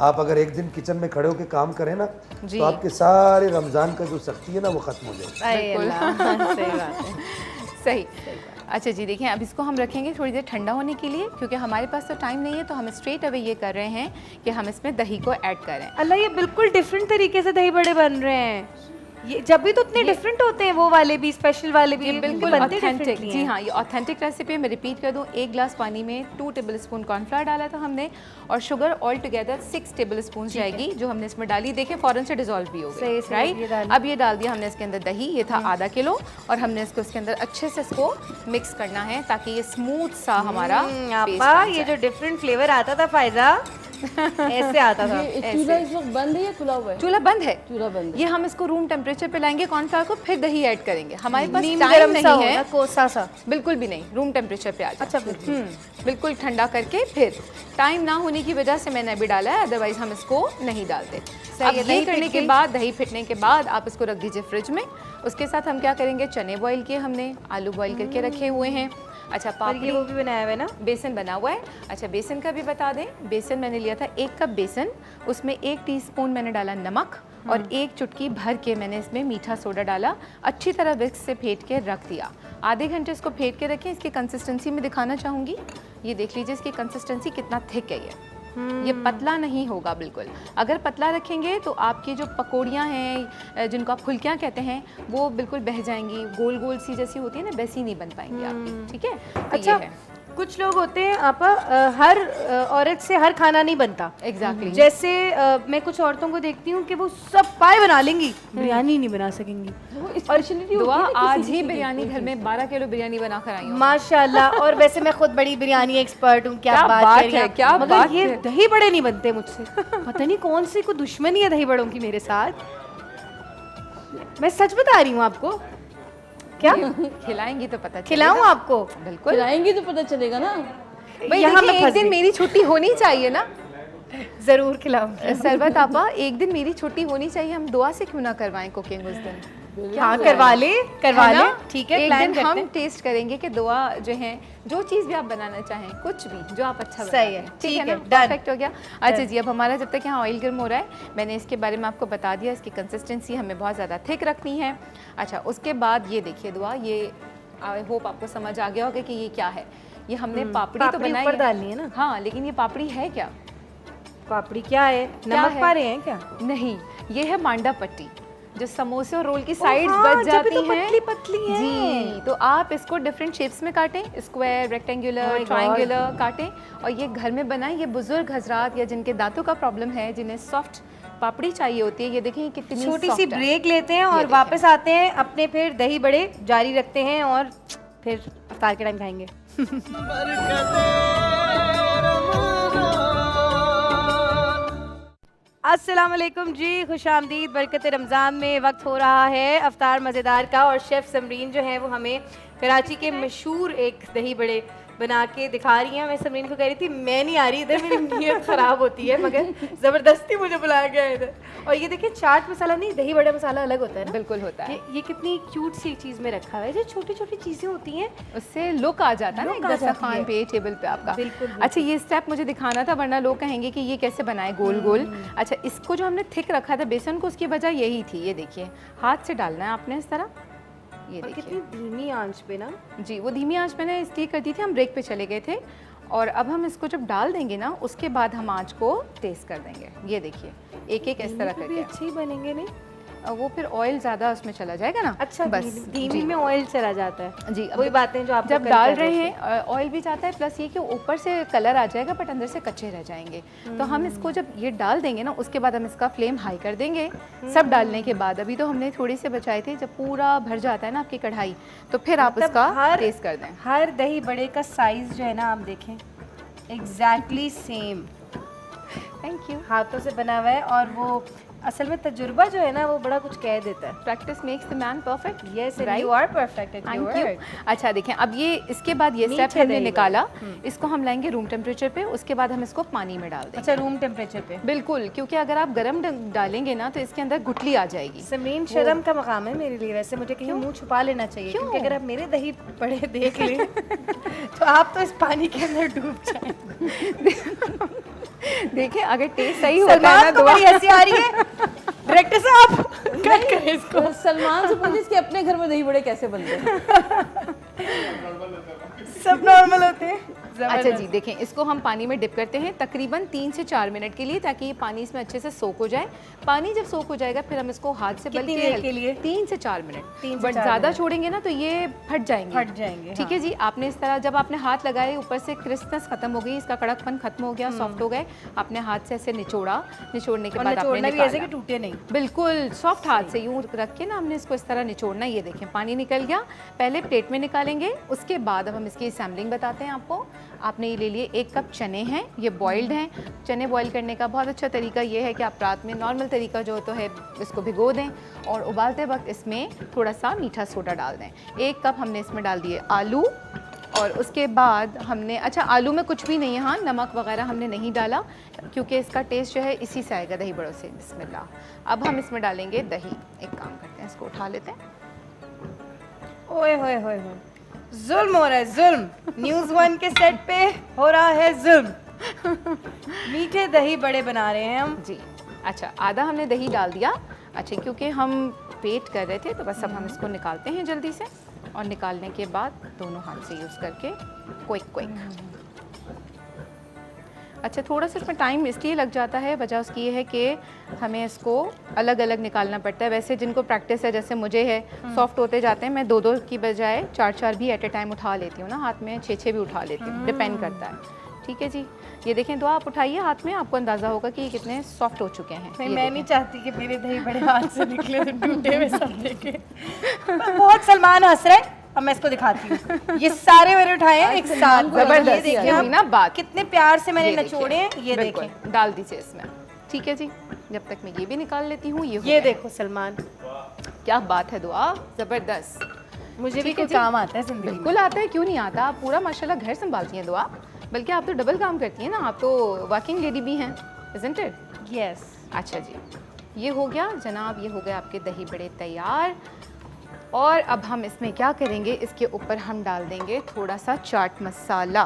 Speaker 7: आप अगर एक दिन किचन में खड़े होकर काम करें ना,
Speaker 9: जी।
Speaker 7: तो आपके सारे रमज़ान का जो सख्ती है ना वो ख़त्म हो जाए।
Speaker 3: अरे अल्लाह, सही बात है।
Speaker 9: सही। अच्छा जी, देखिए अब इसको हम रखेंगे थोड़ी देर ठंडा होने के लिए, क्योंकि हमारे पास तो टाइम नहीं है, तो हम स्ट्रेट अवे ये कर रहे हैं कि हम इसमें दही को ऐड करें।
Speaker 3: अल्लाह, ये बिल्कुल डिफरेंट तरीके से दही बड़े बन रहे हैं। ये जब भी तो इतने डिफरेंट होते हैं, वो वाले भी स्पेशल वाले भी,
Speaker 9: ये बिल्कुल
Speaker 3: बनते
Speaker 9: ऑथेंटिक।
Speaker 3: differently
Speaker 9: जी
Speaker 3: हैं।
Speaker 9: हाँ, ये ऑथेंटिक रेसिपी। मैं रिपीट कर दूँ, 1 गिलास पानी में 2 टेबल स्पून कॉर्नफ्लावर डाला था हमने, और sugar all together 6 table spoon जाएगी जो हमने इसमें डाली। देखें फ़ौरन से डिजोल्व भी हो
Speaker 3: सही,
Speaker 9: गई,
Speaker 3: सही, ये
Speaker 9: राइट।
Speaker 3: डाली।
Speaker 9: अब ये डाल दिया हमने इसके अंदर दही, ये था आधा किलो, और हमने इसको इसके अंदर अच्छे से इसको मिक्स करना है ताकि ये स्मूथ सा हमारा paste
Speaker 3: आपा,
Speaker 9: बन
Speaker 3: ये
Speaker 9: जाए।
Speaker 3: जो डिफरेंट फ्लेवर आता था फायदा ऐसे आता था।
Speaker 4: ये चूल्हा इस वक्त बंद है या खुला हुआ है?
Speaker 9: चूल्हा बंद है।
Speaker 4: चूल्हा बंद है।
Speaker 9: ये हम इसको रूम टेम्परेचर पे लाएंगे कॉर्नफ्लावर को, फिर दही ऐड करेंगे। हमारे पास
Speaker 3: नीम
Speaker 9: टाइम
Speaker 3: गरम सा
Speaker 9: नहीं
Speaker 3: हो
Speaker 9: है,
Speaker 3: ना, कोसा सा।
Speaker 9: बिल्कुल भी नहीं, रूम टेम्परेचर पे आ जाए।
Speaker 3: अच्छा, बिल्कुल।
Speaker 9: बिल्कुल ठंडा करके फिर टाइम ना होने की वजह से मैंने अभी डाला है, अदरवाइज हम इसको नहीं डालते। अब
Speaker 3: है,
Speaker 9: ये
Speaker 3: दही
Speaker 9: करने
Speaker 3: फिट
Speaker 9: के
Speaker 3: गई।
Speaker 9: बाद, दही फिटने के बाद आप इसको रख दीजिए फ्रिज में। उसके साथ हम क्या करेंगे, चने बॉईल किए हमने, आलू बॉईल करके रखे हुए हैं। अच्छा,
Speaker 3: और
Speaker 9: पापड़ी,
Speaker 3: ये वो भी बनाया हुआ है ना?
Speaker 9: बेसन बना हुआ है। अच्छा, बेसन का भी बता दें, बेसन मैंने लिया था 1 कप बेसन, उसमें 1 टीस्पून मैंने डाला नमक और एक चुटकी भर के मैंने इसमें मीठा सोडा डाला, अच्छी तरह विक्स से फेंट के रख दिया। आधे घंटे इसको फेंट के रखें। इसकी कंसिस्टेंसी में दिखाना चाहूँगी, ये देख लीजिए इसकी कंसिस्टेंसी कितना थिक है ये पतला नहीं होगा बिल्कुल। अगर पतला रखेंगे तो आपकी जो पकौड़ियाँ हैं, जिनको आप फुल्कियाँ कहते हैं, वो बिल्कुल बह जाएंगी, गोल गोल सी जैसी होती है ना, वैसी नहीं बन पाएंगी आपकी। ठीक है, तो
Speaker 3: अच्छा,
Speaker 9: ये है।
Speaker 3: कुछ लोग होते हैं आपा, हर औरत से हर खाना नहीं बनता।
Speaker 9: एग्जैक्टली
Speaker 3: जैसे मैं कुछ औरतों को देखती हूँ कि वो सब पाए बना लेंगी, बिरयानी नहीं बना सकेंगी।
Speaker 4: स्पेशलिटी
Speaker 9: दुआ आज ही बिरयानी घर में 12 किलो बिरयानी बना कर आई हूँ
Speaker 3: माशाल्लाह। और वैसे मैं खुद बड़ी बिरयानी एक्सपर्ट हूँ।
Speaker 9: क्या बात
Speaker 3: कह रही
Speaker 9: है,
Speaker 3: हैं आप?
Speaker 9: क्या
Speaker 3: मगर
Speaker 9: बात
Speaker 3: ये
Speaker 9: है।
Speaker 3: दही बड़े नहीं बनते मुझसे। पता नहीं कौन सी कोई दुश्मनी है दही बड़ों की मेरे साथ। मैं सच बता रही हूँ आपको। क्या
Speaker 9: खिलाएंगी तो पता चलेगा।
Speaker 3: खिलाऊं आपको?
Speaker 9: बिल्कुल,
Speaker 4: खिलाएंगी तो पता चलेगा ना।
Speaker 9: भाई
Speaker 3: यहाँ
Speaker 9: देखिए,
Speaker 3: मैं
Speaker 9: एक
Speaker 3: फंस
Speaker 9: दिन
Speaker 3: गई।
Speaker 9: मेरी छुट्टी होनी चाहिए ना।
Speaker 3: जरूर खिलाऊंगी।
Speaker 9: सरबत आपा, एक दिन मेरी छुट्टी होनी चाहिए। हम दुआ से क्यों ना करवाएं कुकिंग उस दिन?
Speaker 3: हाँ, करवा ले
Speaker 9: है ना?
Speaker 3: ठीक है,
Speaker 9: एक
Speaker 3: प्लान
Speaker 9: दिन
Speaker 3: करते
Speaker 9: हम
Speaker 3: हैं।
Speaker 9: टेस्ट करेंगे कि दुआ जो है, जो चीज़ भी आप बनाना चाहें, कुछ भी जो आप अच्छा
Speaker 3: सही
Speaker 9: बनाते
Speaker 3: है,
Speaker 9: हैं।
Speaker 3: ठीक
Speaker 9: है ना,
Speaker 3: है, done।
Speaker 9: परफेक्ट हो गया। अच्छा जी, अब हमारा जब तक यहाँ ऑयल गर्म हो रहा है, मैंने इसके बारे में आपको बता दिया। इसकी कंसिस्टेंसी हमें बहुत ज़्यादा थिक रखनी है। अच्छा, उसके बाद ये देखिए दुआ, ये आई होप आपको समझ आ गया होगा कि ये क्या है। ये हमने पापड़ी तो
Speaker 3: पापड़ी
Speaker 9: बनाई
Speaker 3: ऊपर डालनी है ना?
Speaker 9: हाँ, लेकिन ये पापड़ी है क्या?
Speaker 3: पापड़ी क्या है?
Speaker 9: क्या
Speaker 3: नमक
Speaker 9: है?
Speaker 3: पा रहे हैं क्या?
Speaker 9: नहीं, ये है मांडा पट्टी, जो समोसे और रोल की साइड्स
Speaker 3: हाँ,
Speaker 9: बच
Speaker 3: जब
Speaker 9: जाती
Speaker 3: ये तो
Speaker 9: हैं।
Speaker 3: पतली पतली है।
Speaker 9: जी, तो आप इसको डिफरेंट शेप्स में काटें, square, rectangular,
Speaker 3: Oh my
Speaker 9: triangular काटें और ये घर में बनाएं। ये बुजुर्ग हजरात या जिनके दांतों का प्रॉब्लम है, जिन्हें सॉफ्ट पापड़ी चाहिए होती है, ये देखें ये कितनी
Speaker 3: छोटी
Speaker 9: soft
Speaker 3: सी
Speaker 9: है।
Speaker 3: ब्रेक लेते हैं और
Speaker 9: देखें।
Speaker 3: वापस आते हैं अपने, फिर दही बड़े जारी रखते हैं और फिर अफ्तार के टाइम खाएंगे। अस्सलाम वालेकुम जी, खुश आमदीद। बरकत रमज़ान में वक्त हो रहा है अफ्तार मज़ेदार का और शेफ़ समरीन जो है वो हमें कराची के मशहूर एक दही बड़े बना के दिखा रही हैं। मैं समरीन को कह रही थी मैं नहीं आ रही इधर, मेरी नीयत ख़राब होती है, मगर ज़बरदस्ती मुझे बुलाया गया है इधर। और ये देखिए, चाट मसाला नहीं, दही बड़ा मसाला अलग होता है ना?
Speaker 9: बिल्कुल होता है।
Speaker 3: ये कितनी क्यूट सी चीज़ में रखा है। जो छोटी छोटी चीज़ें होती हैं
Speaker 9: उससे लुक आ जाता है ना,
Speaker 3: Look
Speaker 9: एक
Speaker 3: आ जाती
Speaker 9: दस्तरखान
Speaker 3: है।
Speaker 9: पे, टेबल पे आपका।
Speaker 3: बिल्कुल,
Speaker 9: अच्छा, ये स्टेप मुझे दिखाना था, वरना लोग कहेंगे कि ये कैसे बनाए गोल गोल। अच्छा, इसको जो हमने थिक रखा था बेसन को, उसकी वजह यही थी। ये देखिए, हाथ से डालना है आपने इस तरह। ये
Speaker 3: और
Speaker 9: देखिए
Speaker 3: कितनी धीमी आंच पे ना।
Speaker 9: जी, वो धीमी आंच पे ना इसलिए कर दी थी, हम ब्रेक पे चले गए थे। और अब हम इसको जब डाल देंगे ना, उसके बाद हम आंच को तेज कर देंगे। ये देखिए, एक एक इस तरह
Speaker 3: भी
Speaker 9: करके।
Speaker 3: अच्छे ही बनेंगे नहीं?
Speaker 9: वो फिर ऑयल ज़्यादा उसमें चला जाएगा ना।
Speaker 3: अच्छा,
Speaker 9: बस
Speaker 3: धीमी
Speaker 9: जी।
Speaker 3: में ऑयल चला जाता है।
Speaker 9: जी, अब
Speaker 3: वही बातें जो आप
Speaker 9: जब डाल रहे हैं ऑयल भी जाता है, प्लस ये कि ऊपर से कलर आ जाएगा बट अंदर से कच्चे रह जाएंगे। तो हम इसको जब ये डाल देंगे ना, उसके बाद हम इसका फ्लेम हाई कर देंगे। सब डालने के बाद, अभी तो हमने थोड़े से बचाए थे, जब पूरा भर जाता है ना आपकी कढ़ाई, तो फिर आप
Speaker 3: मतलब
Speaker 9: उसका टेस्ट कर दें।
Speaker 3: हर दही बड़े का साइज जो है ना, आप देखें एग्जैक्टली सेम,
Speaker 9: थैंक यू।
Speaker 3: हाथों से बना हुआ है। और वो असल में तजुर्बा जो है ना, वो बड़ा कुछ कह देता है।
Speaker 9: Practice makes the man perfect.
Speaker 3: Yes,
Speaker 9: Right?
Speaker 3: You are perfect at your
Speaker 9: thank you.
Speaker 3: Work.
Speaker 9: अच्छा देखें, अब ये इसके बाद ये
Speaker 3: मीठे
Speaker 9: स्टेप हमने
Speaker 3: दही
Speaker 9: निकाला, इसको हम लाएंगे रूम टेम्परेचर पे। उसके बाद हम इसको पानी में डाल देंगे।
Speaker 3: अच्छा, रूम टेम्परेचर पे?
Speaker 9: बिल्कुल, क्योंकि अगर आप गर्म डालेंगे ना, तो इसके अंदर गुठली आ जाएगी।
Speaker 3: समीन, शर्म का मकाम है मेरे लिए वैसे, मुझे कहीं मुंह छुपा लेना चाहिए, क्योंकि अगर आप मेरे दही बड़े देख लें तो आप तो इस पानी के अंदर डूब जाएं।
Speaker 9: देखिए, अगर टेस्ट सही होता है ना,
Speaker 3: सलमान को बड़ी हंसी आ रही है। डायरेक्टर साहब कट करें इसको।
Speaker 4: तो सलमान से पूछिए कि अपने घर में दही बड़े कैसे बनते हैं।
Speaker 3: सब नॉर्मल होते हैं।
Speaker 9: अच्छा जी, देखें, इसको हम पानी में डिप करते हैं तकरीबन 3 से 4 मिनट के लिए, ताकि ये पानी इसमें अच्छे से सोक हो जाए। पानी जब सोक हो जाएगा, फिर हम इसको हाथ से
Speaker 3: कितनी देर के लिए?
Speaker 9: 3 से 4 मिनट।
Speaker 3: 3 से
Speaker 9: बट
Speaker 3: 4
Speaker 9: ज़्यादा
Speaker 3: मिनट।
Speaker 9: छोड़ेंगे ना तो ये फट जाएंगे। ठीक है जी, आपने इस तरह जब आपने हाथ लगाए, ऊपर से क्रिस्पनेस खत्म हो गई, इसका कड़कपन खत्म हो गया, सॉफ्ट हो गए, आपने हाथ से ऐसे निचोड़ा, निचोड़ने के बाद आपने
Speaker 3: भी ऐसे कि
Speaker 9: निकाला।
Speaker 3: टूटे नहीं।
Speaker 9: बिल्कुल सॉफ्ट हाथ से यूं रख के ना हमने इसको इस तरह निचोड़ना। ये देखें, पानी निकल गया। पहले प्लेट में निकालेंगे, उसके बाद अब हम इसकी सैम्पलिंग बताते हैं आपको। आपने ये ले लिए 1 कप चने हैं, ये बॉइल्ड हैं। चने बॉईल करने का बहुत अच्छा तरीका ये है कि आप रात में नॉर्मल तरीका जो तो है इसको भिगो दें और उबालते वक्त इसमें थोड़ा सा मीठा सोडा डाल दें। 1 कप हमने इसमें डाल दिए आलू, और उसके बाद हमने, अच्छा आलू में कुछ भी नहीं है, हाँ नमक वगैरह हमने नहीं डाला, क्योंकि इसका टेस्ट जो है इसी से आएगा दही बड़ों से। बिस्मिल्लाह। अब हम इसमें डालेंगे दही। एक काम करते हैं, इसको उठा लेते हैं।
Speaker 3: ओए होए होए होए, जुल्म हो रहा है, जुल्म। न्यूज़ 1 के सेट पे हो रहा है जुल्म। मीठे दही बड़े बना रहे हैं हम
Speaker 9: जी। अच्छा, आधा हमने दही डाल दिया। अच्छा, क्योंकि हम वेट कर रहे थे तो बस अब हम इसको निकालते हैं जल्दी से, और निकालने के बाद दोनों हाथ से यूज़ करके क्विक। अच्छा, थोड़ा सा इसमें टाइम इसलिए लग जाता है, वजह उसकी ये है कि हमें इसको अलग अलग निकालना पड़ता है। वैसे जिनको प्रैक्टिस है, जैसे मुझे है, सॉफ्ट होते जाते हैं, मैं 2-2 की बजाय 4-4 भी एट ए टाइम उठा लेती हूँ ना, हाथ में 6-6 भी उठा लेती हूँ, डिपेंड करता है। ठीक है जी, ये देखें दुआ, आप उठाइए हाथ में, आपको अंदाज़ा होगा कि ये कितने सॉफ्ट हो चुके हैं।
Speaker 3: नहीं,
Speaker 9: ये
Speaker 3: मैं
Speaker 9: देखें।
Speaker 3: नहीं चाहती कि मेरे दही बड़े हाथ से निकले तो टूटे हुए सब देखे। बहुत सलमान हंस रहा है। अब मैं इसको दिखाती हूँ, ये सारे मैंने उठाए हैं एक साथ।
Speaker 9: जबरदस्त,
Speaker 3: ये देखिए
Speaker 9: ये हुई ना बात।
Speaker 3: कितने प्यार से मैंने
Speaker 9: ये देखिए,
Speaker 3: नचोड़े हैं, ये
Speaker 9: बिल्कुल,
Speaker 3: देखें।
Speaker 9: डाल दीजिए इसमें। ठीक है जी, जब तक मैं ये भी निकाल लेती हूँ। ये हो
Speaker 3: ये
Speaker 9: गया।
Speaker 3: देखो सलमान,
Speaker 9: क्या बात है दुआ, ज़बरदस्त।
Speaker 3: मुझे भी
Speaker 9: ठीक है
Speaker 3: कोई
Speaker 9: जी।
Speaker 3: काम आता है जिंदगी में।
Speaker 9: बिल्कुल आता है, क्यों नहीं आता। आप पूरा माशाल्लाह घर संभालती हैं दुआ, बल्कि आप तो डबल काम करती हैं ना, आप तो वर्किंग लेडी भी हैं, इज़न्ट इट?
Speaker 3: यस।
Speaker 9: अच्छा जी, ये हो गया जनाब, ये हो गए आपके दही बड़े तैयार। और अब हम इसमें क्या करेंगे, इसके ऊपर हम डाल देंगे थोड़ा सा चाट मसाला।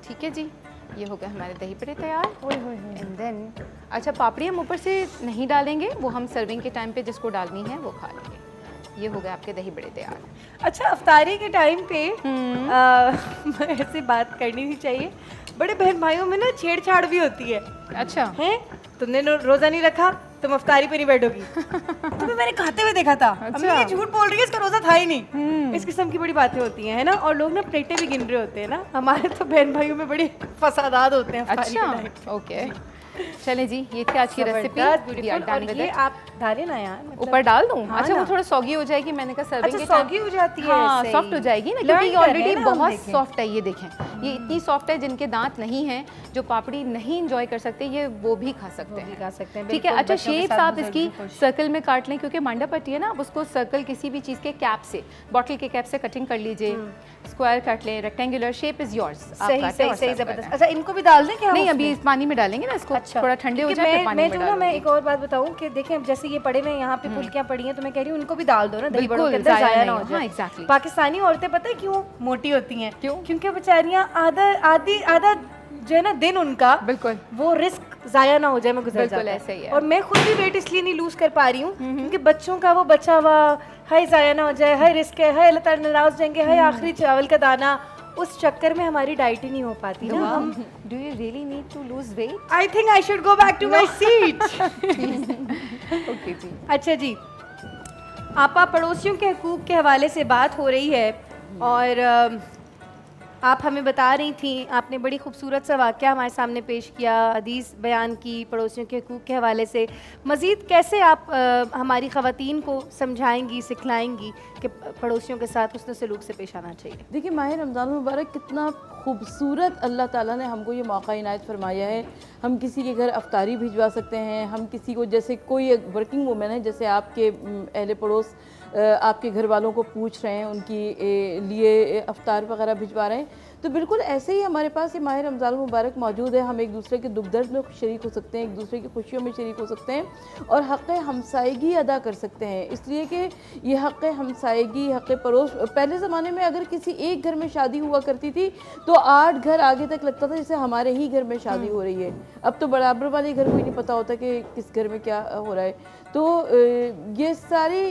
Speaker 9: ठीक है जी, ये हो गए हमारे दही बड़े तैयार। एंड देन अच्छा, पापड़ी हम ऊपर से नहीं डालेंगे, वो हम सर्विंग के टाइम पे जिसको डालनी है वो खा लेंगे। ये हो गए आपके दही बड़े तैयार।
Speaker 3: अच्छा, अफ्तारी के टाइम पे ऐसे बात करनी नहीं चाहिए, बड़े बहन भाइयों में ना छेड़छाड़ भी होती है।
Speaker 9: अच्छा
Speaker 3: हैं, तुमने रोजा नहीं रखा, तुम अफ्तारी पे नहीं बैठोगी। तुम्हें मैंने खाते हुए देखा था। अम्मी ये झूठ बोल रही है, इसका रोजा था ही नहीं। इस किस्म की बड़ी बातें होती हैं, है ना। और लोग ना प्लेटें भी गिन रहे होते हैं ना। हमारे तो बहन भाइयों में बड़े फसादात होते हैं अफ्तारी के टाइम पे।
Speaker 9: अच्छा, ओके, चले जी, ये थी आज की रेसिपी।
Speaker 3: और ये आप डालें ना यार, मतलब
Speaker 9: ऊपर डाल दूं?
Speaker 3: हाँ
Speaker 9: अच्छा,
Speaker 3: ना।
Speaker 9: वो थोड़ा सॉगी हो जाएगी, मैंने कहा सर्विंग
Speaker 3: अच्छा,
Speaker 9: के टाइम
Speaker 3: सॉगी हो जाती है
Speaker 9: हाँ,
Speaker 3: ऐसे
Speaker 9: सॉफ्ट
Speaker 3: ही।
Speaker 9: हो जाएगी ना,
Speaker 3: Learn
Speaker 9: क्योंकि ये
Speaker 3: कर रहे
Speaker 9: ऑलरेडी
Speaker 3: हैं ना हम,
Speaker 9: बहुत
Speaker 3: देखें।
Speaker 9: सॉफ्ट है। ये देखें, ये इतनी सॉफ्ट है, जिनके दांत नहीं हैं, जो पापड़ी नहीं इंजॉय कर सकते, ये वो भी खा सकते हैं।
Speaker 3: खा सकते हैं,
Speaker 9: ठीक है।
Speaker 3: बिल्कुल,
Speaker 9: अच्छा,
Speaker 3: बच्चों के
Speaker 9: शेप्स
Speaker 3: साथ
Speaker 9: आप
Speaker 3: बुजुर्ग
Speaker 9: इसकी
Speaker 3: भी खुश।
Speaker 9: सर्कल में काट लें, क्योंकि मांडा पट्टी है ना, आप उसको सर्कल किसी भी चीज़ के कैप से, बॉटल के कैप से कटिंग कर लीजिए। स्क्वायर काट लें, रेक्टेंगुलर, शेप इज़ योर्स।
Speaker 3: सही सही सही, जबरदस्त। अच्छा, इनको भी डाल दें क्या?
Speaker 9: नहीं, अभी इस पानी में डालेंगे ना इसको,
Speaker 3: अच्छा,
Speaker 9: थोड़ा ठंडे हो
Speaker 3: क्योंकि
Speaker 9: जाए, फिर पानी
Speaker 3: मैं
Speaker 9: में
Speaker 3: जो ना, मैं
Speaker 9: डालूंगी।
Speaker 3: एक और बात बताऊं कि देखें, अब जैसे ये पड़े हुए यहाँ पे फुल्कियाँ पड़ी हैं, तो मैं कह रही हूँ इनको भी डाल दो ना, दही बड़ों के
Speaker 9: बिल्कुल,
Speaker 3: अंदर,
Speaker 9: ज़ाया
Speaker 3: जाया ना
Speaker 9: नहीं
Speaker 3: हो
Speaker 9: हो।
Speaker 3: जाए।
Speaker 9: हाँ, exactly।
Speaker 3: पाकिस्तानी औरतें पता है क्यों मोटी होती हैं?
Speaker 9: क्यों?
Speaker 3: क्योंकि बेचारियाँ आधा जो है ना दिन उनका,
Speaker 9: बिल्कुल
Speaker 3: वो रिस्क जाया ना हो जाए में गुजर
Speaker 9: बिल्कुल
Speaker 3: जाता
Speaker 9: ऐसे ही है।
Speaker 3: और मैं खुद भी वेट इसलिए नहीं लूज कर पा रही हूँ क्योंकि बच्चों का वो बचा हुआ, हाय जाया ना हो जाए, हाय रिस्क है, हाय अल्लाह ताला नाराज हो जाएंगे, हाय आखिरी चावल का दाना, उस चक्कर में हमारी डाइट ही नहीं हो पाती ना। Hmm
Speaker 9: do you really need to lose weight?
Speaker 3: I think I should go back to my seat.
Speaker 9: Okay जी।
Speaker 3: अच्छा जी, आपा पड़ोसियों के हकूक़ के हवाले से बात हो रही है और आप हमें बता रही थी, आपने बड़ी खूबसूरत सा वाक़या हमारे सामने पेश किया, हदीस बयान की पड़ोसियों के हकूक़ के हवाले से। मज़ीद कैसे आप हमारी ख़वातीन को समझाएंगी, सिखलाएंगी कि पड़ोसियों के साथ हुस्न सलूक से पेश आना चाहिए?
Speaker 4: देखिए, माह रमज़ान मुबारक कितना खूबसूरत अल्लाह ताला ने हमको ये मौका इनायत फरमाया है। हम किसी के घर अफ्तारी भिजवा सकते हैं, हम किसी को, जैसे कोई वर्किंग वूमेन है, जैसे आपके अहले पड़ोस आपके घर वालों को पूछ रहे हैं, उनकी लिए अफ्तार वगैरह भिजवा रहे हैं, तो बिल्कुल ऐसे ही हमारे पास ये माह रमज़ान मुबारक मौजूद है। हम एक दूसरे के दुख दर्द में शरीक हो सकते हैं, एक दूसरे की खुशियों में शरीक हो सकते हैं और हक़ हमसायगी अदा कर सकते हैं। इसलिए कि ये हक़ हमसायगी, हक़ पड़ोस, पहले ज़माने में अगर किसी एक घर में शादी हुआ करती थी तो 8 घर आगे तक लगता था जैसे हमारे ही घर में शादी हो रही है। अब तो बराबर वाले घर को ही नहीं पता होता कि किस घर में क्या हो रहा है। तो ये सारे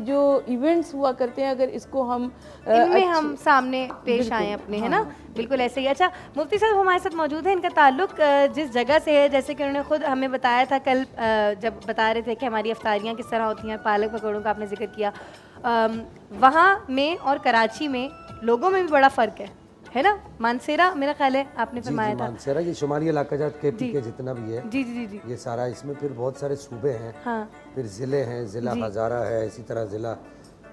Speaker 4: जो इवेंट्स हुआ करते हैं, अगर इसको हम
Speaker 3: इनमें हम सामने पेश आए अपने, है ना, बिल्कुल ऐसे ही। अच्छा, मुफ्ती साहब हमारे साथ मौजूद हैं, इनका ताल्लुक जिस जगह से है, जैसे कि उन्होंने खुद हमें बताया था कल जब बता रहे थे कि हमारी अफ्तारियाँ किस तरह होती हैं, पालक पकौड़ों का आपने जिक्र किया, वहाँ में और कराची में लोगों में भी बड़ा फ़र्क है ना। मानसेरा मेरा ख्याल है आपने फरमाया था।
Speaker 7: मानसेरा ये शुमारी इलाका जात के पी के जितना भी है,
Speaker 3: जी जी जी,
Speaker 7: ये सारा, इसमें फिर बहुत सारे सूबे हैं,
Speaker 3: हाँ,
Speaker 7: फिर ज़िले हैं, ज़िला हज़ारा है, इसी तरह ज़िला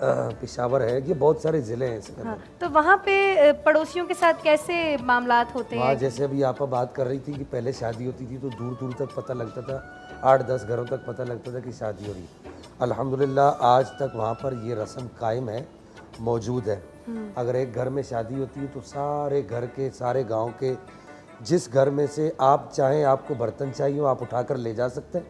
Speaker 7: पेशावर है, ये बहुत सारे ज़िले हैं इसके
Speaker 3: हाँ।
Speaker 7: अंदर।
Speaker 3: तो वहाँ पे पड़ोसियों के साथ कैसे मामलात होते
Speaker 7: वहाँ
Speaker 3: हैं?
Speaker 7: जैसे अभी आप बात कर रही थी कि पहले शादी होती थी तो दूर दूर तक पता लगता था, 8-10 घरों तक पता लगता था कि शादी हो रही है। अल्हम्दुलिल्लाह आज तक वहाँ पर ये रस्म कायम है, मौजूद है। अगर एक घर में शादी होती है तो सारे घर के, सारे गांव के, जिस घर में से आप चाहें, आपको बर्तन चाहिए हो, आप उठाकर ले जा सकते हैं।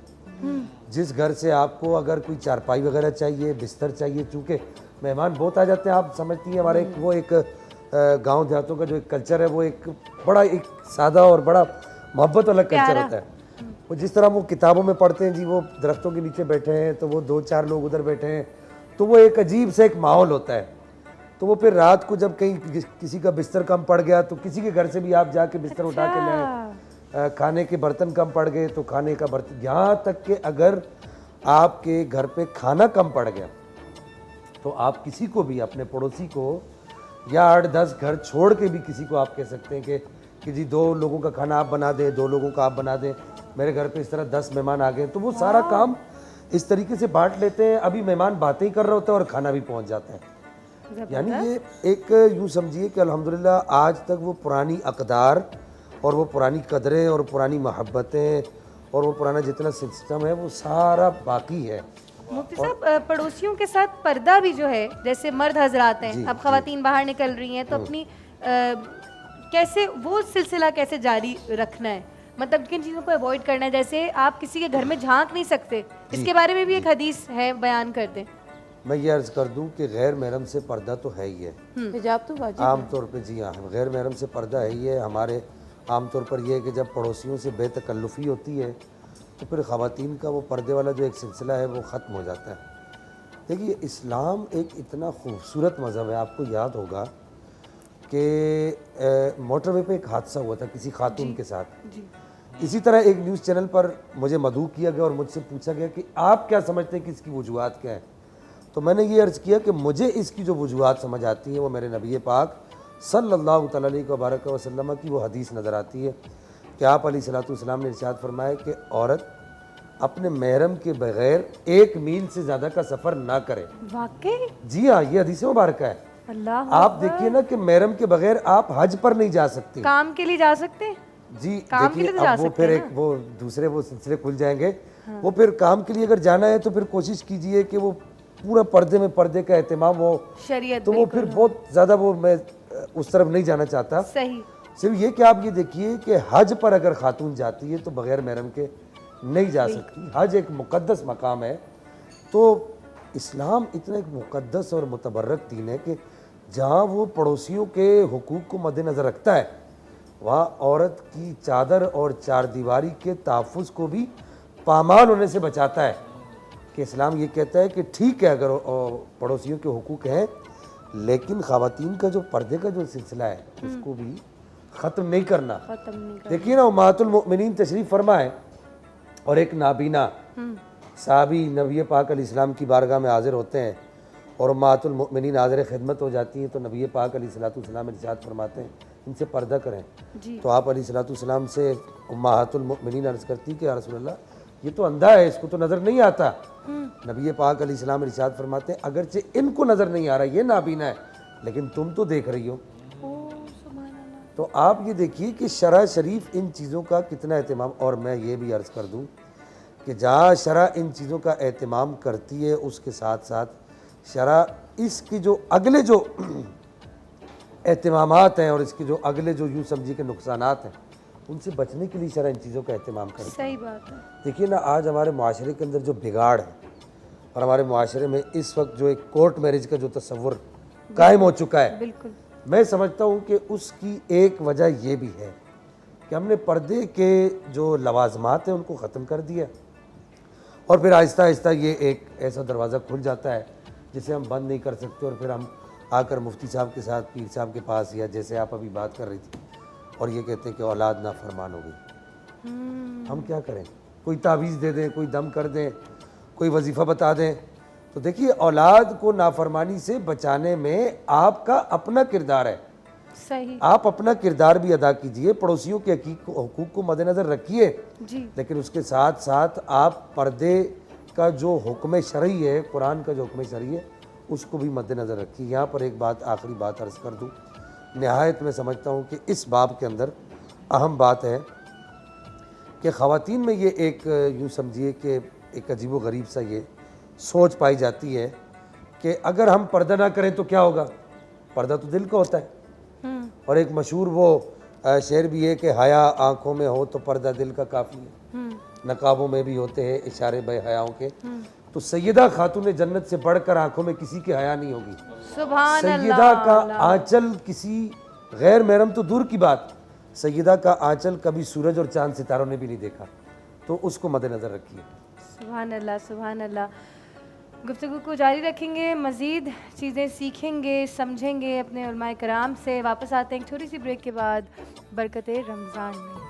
Speaker 7: जिस घर से आपको अगर कोई चारपाई वगैरह चाहिए, बिस्तर चाहिए, चूँकि मेहमान बहुत आ जाते हैं, आप समझती हैं हमारे वो एक गांव देहातों का जो एक कल्चर है, वो एक बड़ा एक सादा और बड़ा मोहब्बत वाला कल्चर होता है। वो वो जिस तरह वो किताबों में पढ़ते हैं जी, वो दरख्तों के नीचे बैठे हैं तो वो 2-4 लोग उधर बैठे हैं, तो वो एक अजीब सा एक माहौल होता है। तो वो फिर रात को जब कहीं किसी का बिस्तर कम पड़ गया तो किसी के घर से भी आप जाके बिस्तर उठा के लाएं, खाने के बर्तन कम पड़ गए तो खाने का बर्तन, यहाँ तक कि अगर आपके घर पे खाना कम पड़ गया तो आप किसी को भी, अपने पड़ोसी को या 8-10 घर छोड़ के भी किसी को आप कह सकते हैं कि जी 2 लोगों का खाना आप बना दें, 2 लोगों का आप बना दें, मेरे घर पे इस तरह 10 मेहमान आ गए, तो वो सारा काम इस तरीके से बांट लेते हैं। अभी मेहमान बातें ही कर रहा होता है और खाना भी पहुंच जाता है। यानी ये एक यूँ समझिए कि अल्हम्दुलिल्लाह आज तक वो पुरानी अक़दार और वो पुरानी कदरें और पुरानी मोहब्बतें और वो पुराना जितना सिस्टम है वो सारा बाकी है।
Speaker 3: मुफ्ती साहब, पड़ोसियों के साथ पर्दा भी जो है, जैसे मर्द हजरात हैं, अब खवातीन बाहर निकल रही हैं तो अपनी कैसे वो सिलसिला कैसे जारी रखना है, मतलब किन चीज़ों को अवॉइड करना है? जैसे आप किसी के घर में झांक नहीं सकते, इसके बारे में भी एक हदीस है, बयान कर दें।
Speaker 7: मैं ये अर्ज़ कर दूं कि गैर महरम से पर्दा तो है ही है,
Speaker 4: हिजाब तो वाजिब
Speaker 7: आम तौर पे। जी हाँ, गैर महरम से पर्दा है ही है। हमारे आम तौर पर यह है कि जब पड़ोसियों से बेतकल्लुफ़ी होती है तो फिर ख़वातीन का वो पर्दे वाला जो एक सिलसिला है वो ख़त्म हो जाता है। देखिए, इस्लाम एक इतना खूबसूरत मज़हब है। आपको याद होगा कि मोटरवे पे एक हादसा हुआ था किसी खातून के साथ। इसी तरह एक न्यूज़ चैनल पर मुझे मदऊ किया गया और मुझसे पूछा गया कि आप क्या समझते हैं कि इसकी वजूहात क्या है। तो मैंने ये अर्ज़ किया कि मुझे इसकी जो वजूहात समझ आती है वो मेरे नबी पाक सल्लल्लाहु अलैहि वसल्लम की वो हदीस नज़र आती है कि आप अलैहिस्सलाम ने इरशाद फरमाया कि औरत अपने महरम के बगैर 1 मील से ज़्यादा का सफ़र ना करे।
Speaker 3: वाकई?
Speaker 7: जी हाँ, ये हदीस मुबारक है।
Speaker 3: अल्लाह,
Speaker 7: आप देखिए ना कि महरम के बगैर आप हज पर नहीं जा सकती।
Speaker 3: काम के लिए जा सकते हैं
Speaker 7: जी,
Speaker 3: काम के लिए
Speaker 7: देखिए
Speaker 3: तो जा
Speaker 7: अब वो
Speaker 3: सकते
Speaker 7: फिर
Speaker 3: हैं
Speaker 7: एक वो दूसरे वो सिलसिले खुल जाएंगे। वो फिर काम के लिए अगर जाना है तो फिर कोशिश कीजिए कि वो पूरा पर्दे में पर्दे का एहतमाम हो,
Speaker 3: शरीयत,
Speaker 7: तो वो फिर बहुत ज़्यादा वो मैं उस तरफ नहीं जाना चाहता।
Speaker 3: सही।
Speaker 7: सिर्फ ये कि आप ये देखिए कि हज पर अगर खातून जाती है तो बगैर महरम के नहीं जा सकती। हज एक मुक़द्दस मकाम है। तो इस्लाम इतना एक मुक़द्दस और मुतबर्रक दीन है कि जहाँ वो पड़ोसियों के हुकूक को मद्देनज़र रखता है, वहाँ औरत की चादर और चारदीवारी के तहफ़्फ़ुज़ को भी पामाल होने से बचाता है। कि इस्लाम ये कहता है कि ठीक है अगर पड़ोसियों के हुकूक हैं, लेकिन ख़वातीन का जो पर्दे का जो सिलसिला है उसको भी ख़त्म नहीं करना। देखिए ना, उम्महातुल मोमिनीन तशरीफ़ फरमा है और एक नाबीना साहबी नबी पाक अलैहिस्सलाम की बारगाह में हाज़िर होते हैं और उम्महातुल मोमिनीन हाज़िर खिदमत हो जाती हैं। तो नबी पाक अलैहिस्सलाम इरशाद फरमाते हैं इनसे पर्दा करें। तो आप अलैहिस्सलाम से उम्महातुल मोमिनीन अर्ज़ करती कि या रसूलल्लाह, ये तो अंधा है, इसको तो नज़र नहीं आता। नबी पाक अलैहिस्सलाम इरशाद फरमाते हैं अगरचे इनको नज़र नहीं आ रहा, ये नाबीना है, लेकिन तुम तो देख रही हो। तो आप ये देखिए कि शरअ शरीफ इन चीज़ों का कितना एहतमाम। और मैं ये भी अर्ज़ कर दूँ कि जहाँ शरअ इन चीज़ों का एहतमाम करती है, उसके साथ साथ शरअ इसकी जो अगले जो एहतमामात हैं और इसके जो अगले जो यूँ समझिए के नुकसानात हैं, उनसे बचने के लिए शरअ इन चीज़ों का एहतमाम करती है।
Speaker 3: सही बात है।
Speaker 7: देखिए ना, आज हमारे माशरे के अंदर जो बिगाड़ है और हमारे माशरे में इस वक्त जो एक कोर्ट मैरिज का जो तस्वुर कायम हो चुका है,
Speaker 3: बिल्कुल
Speaker 7: मैं समझता हूँ कि उसकी एक वजह ये भी है कि हमने पर्दे के जो लवाजमात हैं उनको ख़त्म कर दिया और फिर आहिस्ता आहिस्ता ये एक ऐसा दरवाज़ा खुल जाता है जिसे हम बंद नहीं कर सकते। और फिर हम आकर मुफ्ती साहब के साथ, पीर साहब के पास, या जैसे आप अभी बात कर रही थी, और ये कहते हैं कि औलाद नाफरमान हो गई। हम क्या करें? कोई तावीज़ दे दें, कोई दम कर दें, कोई वजीफ़ा बता दें। तो देखिए, औलाद को नाफरमानी से बचाने में आपका अपना किरदार है।
Speaker 3: सही।
Speaker 7: आप अपना किरदार भी अदा कीजिए, पड़ोसियों के हुकूक को मद्देनज़र रखिए, लेकिन उसके साथ साथ आप पर्दे का जो हुक्म शरई है, कुरान का जो हुक्म शरई है, उसको भी मद्देनज़र रखिए। यहाँ पर एक बात, आखिरी बात अर्ज़ कर दूँ। नहायत मैं समझता हूँ कि इस बाब के अंदर अहम बात है कि ख़वातीन में ये एक यूँ समझिए कि एक अजीब व गरीब सा ये सोच पाई जाती है कि अगर हम पर्दा ना करें तो क्या होगा। पर्दा तो दिल का होता है। और एक मशहूर वो शेर भी है कि हया आँखों में हो तो पर्दा दिल का काफ़ी है, नकाबों में भी होते हैं इशारे बे हयाओं के। तो सैयदा खातून जन्नत से बढ़कर आँखों में किसी के हया नहीं होगी।
Speaker 3: सुभान
Speaker 7: सैयदा का आंचल किसी गैर महरम तो दूर की बात, सैयदा का आंचल कभी सूरज और चांद सितारों ने भी नहीं देखा। तो उसको मद्देनज़र रखिए।
Speaker 3: सुभान अल्लाह, सुभान अल्लाह। गुफ्तगू को जारी रखेंगे, मज़ीद चीज़ें सीखेंगे, समझेंगे अपने उलमाए कराम से। वापस आते हैं एक छोटी सी ब्रेक के बाद बरकते रमज़ान में।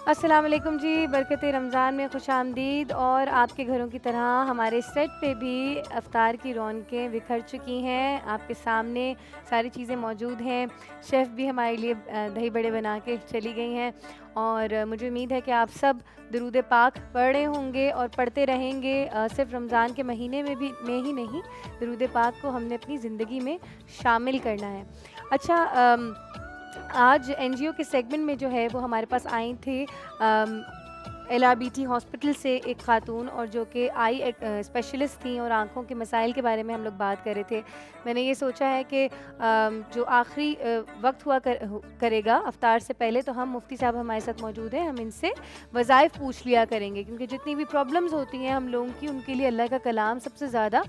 Speaker 3: अस्सलाम वालेकुम जी, बरकत रमज़ान में खुश आमदीद। और आपके घरों की तरह हमारे सेट पे भी अफ्तार की रौनकें बिखर चुकी हैं। आपके सामने सारी चीज़ें मौजूद हैं। शेफ़ भी हमारे लिए दही बड़े बना के चली गई हैं और मुझे उम्मीद है कि आप सब दुरूद पाक पढ़ रहे होंगे और पढ़ते रहेंगे। सिर्फ रमज़ान के महीने में ही नहीं, दुरूद पाक को हमने अपनी ज़िंदगी में शामिल करना है। अच्छा, आज एनजीओ के सेगमेंट में जो है वो हमारे पास आई थी LRBT हॉस्पिटल से एक खातून, और जो कि आई स्पेशलिस्ट थी और आँखों के मसाइल के बारे में हम लोग बात कर रहे थे। मैंने ये सोचा है कि जो आखिरी वक्त हुआ करेगा अफ्तार से पहले, तो हम मुफ्ती साहब हमारे साथ मौजूद हैं, हम इनसे वज़ाइफ पूछ लिया करेंगे, क्योंकि जितनी भी प्रॉब्लम्स होती हैं हम लोगों की, उनके लिए अल्लाह का कलाम सबसे ज़्यादा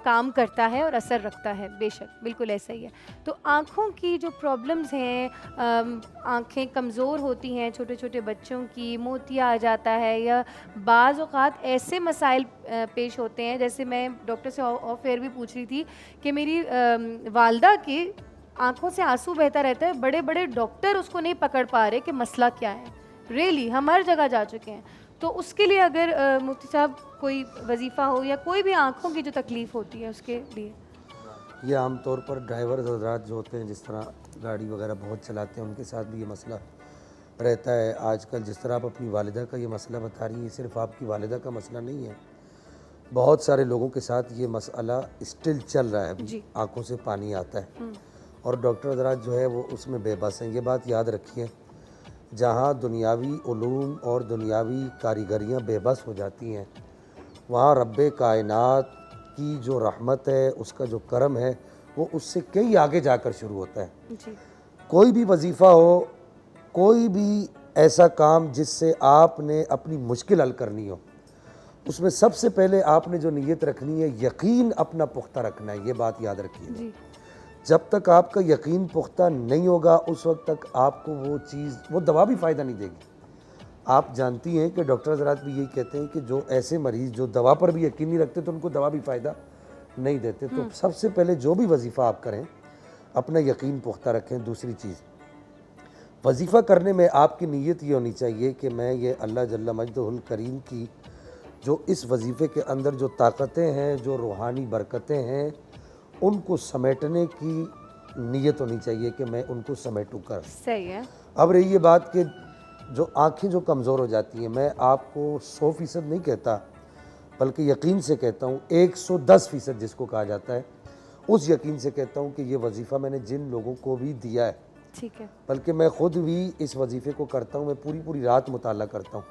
Speaker 3: काम करता है और असर रखता है। बेशक बिल्कुल ऐसा ही है। तो आँखों की जो प्रॉब्लम्स हैं, आँखें कमज़ोर होती हैं छोटे छोटे बच्चों की, मोतिया आ जाता है, या बाज़ औक़ात ऐसे मसाइल पेश होते हैं, जैसे मैं डॉक्टर से ऑफ एयर भी पूछ रही थी कि मेरी वालदा की आँखों से आंसू बहता रहता है, बड़े बड़े डॉक्टर उसको नहीं पकड़ पा रहे कि मसला क्या है। रियली हम हर जगह जा चुके हैं। तो उसके लिए अगर मुफ्ती साहब कोई वजीफ़ा हो या कोई भी आँखों की जो तकलीफ़ होती है उसके लिए।
Speaker 7: ये आम तौर पर ड्राइवर हज़रात जो होते हैं, जिस तरह गाड़ी वगैरह बहुत चलाते हैं, उनके साथ भी ये मसला रहता है। आजकल जिस तरह आप अपनी वालिदा का ये मसला बता रही हैं, सिर्फ आपकी वालिदा का मसला नहीं है, बहुत सारे लोगों के साथ ये मसला स्टिल चल रहा है। अभी आँखों से पानी आता है और डॉक्टर हज़रात जो है वो उसमें बेबस हैं। ये बात याद रखिए, जहाँ दुनियावी उलूम और दुनियावी कारीगरियाँ बेबस हो जाती हैं, वहाँ रब्बे कायनात की जो रहमत है, उसका जो करम है, वो उससे कई आगे जाकर शुरू होता है।
Speaker 3: जी।
Speaker 7: कोई भी वजीफ़ा हो, कोई भी ऐसा काम जिससे आपने अपनी मुश्किल हल करनी हो, उसमें सबसे पहले आपने जो नीयत रखनी है, यकीन अपना पुख्ता रखना है। ये बात याद रखिए। जब तक आपका यकीन पुख्ता नहीं होगा, उस वक्त तक आपको वो चीज़, वो दवा भी फ़ायदा नहीं देगी। आप जानती हैं कि डॉक्टर हज़रात भी यही कहते हैं कि जो ऐसे मरीज़ जो दवा पर भी यकीन नहीं रखते, तो उनको दवा भी फ़ायदा नहीं देते। तो सबसे पहले जो भी वजीफ़ा आप करें, अपना यकीन पुख्ता रखें। दूसरी चीज़, वजीफ़ा करने में आपकी नीयत ये होनी चाहिए कि मैं ये अल्लाह जल्ला मजदहुल करीम की जो इस वजीफ़े के अंदर जो ताकतें हैं, जो रूहानी बरकतें हैं, उनको समेटने की नीयत होनी चाहिए कि मैं उनको समेटूँ कर।
Speaker 3: सही है।
Speaker 7: अब रही ये बात कि जो आँखें जो कमज़ोर हो जाती हैं, मैं आपको 100% नहीं कहता, बल्कि यकीन से कहता हूँ 110% जिसको कहा जाता है, उस यकीन से कहता हूँ कि ये वजीफ़ा मैंने जिन लोगों को भी दिया है,
Speaker 3: ठीक है,
Speaker 7: बल्कि मैं ख़ुद भी इस वजीफ़े को करता हूँ, मैं पूरी पूरी रात मुताला करता हूँ।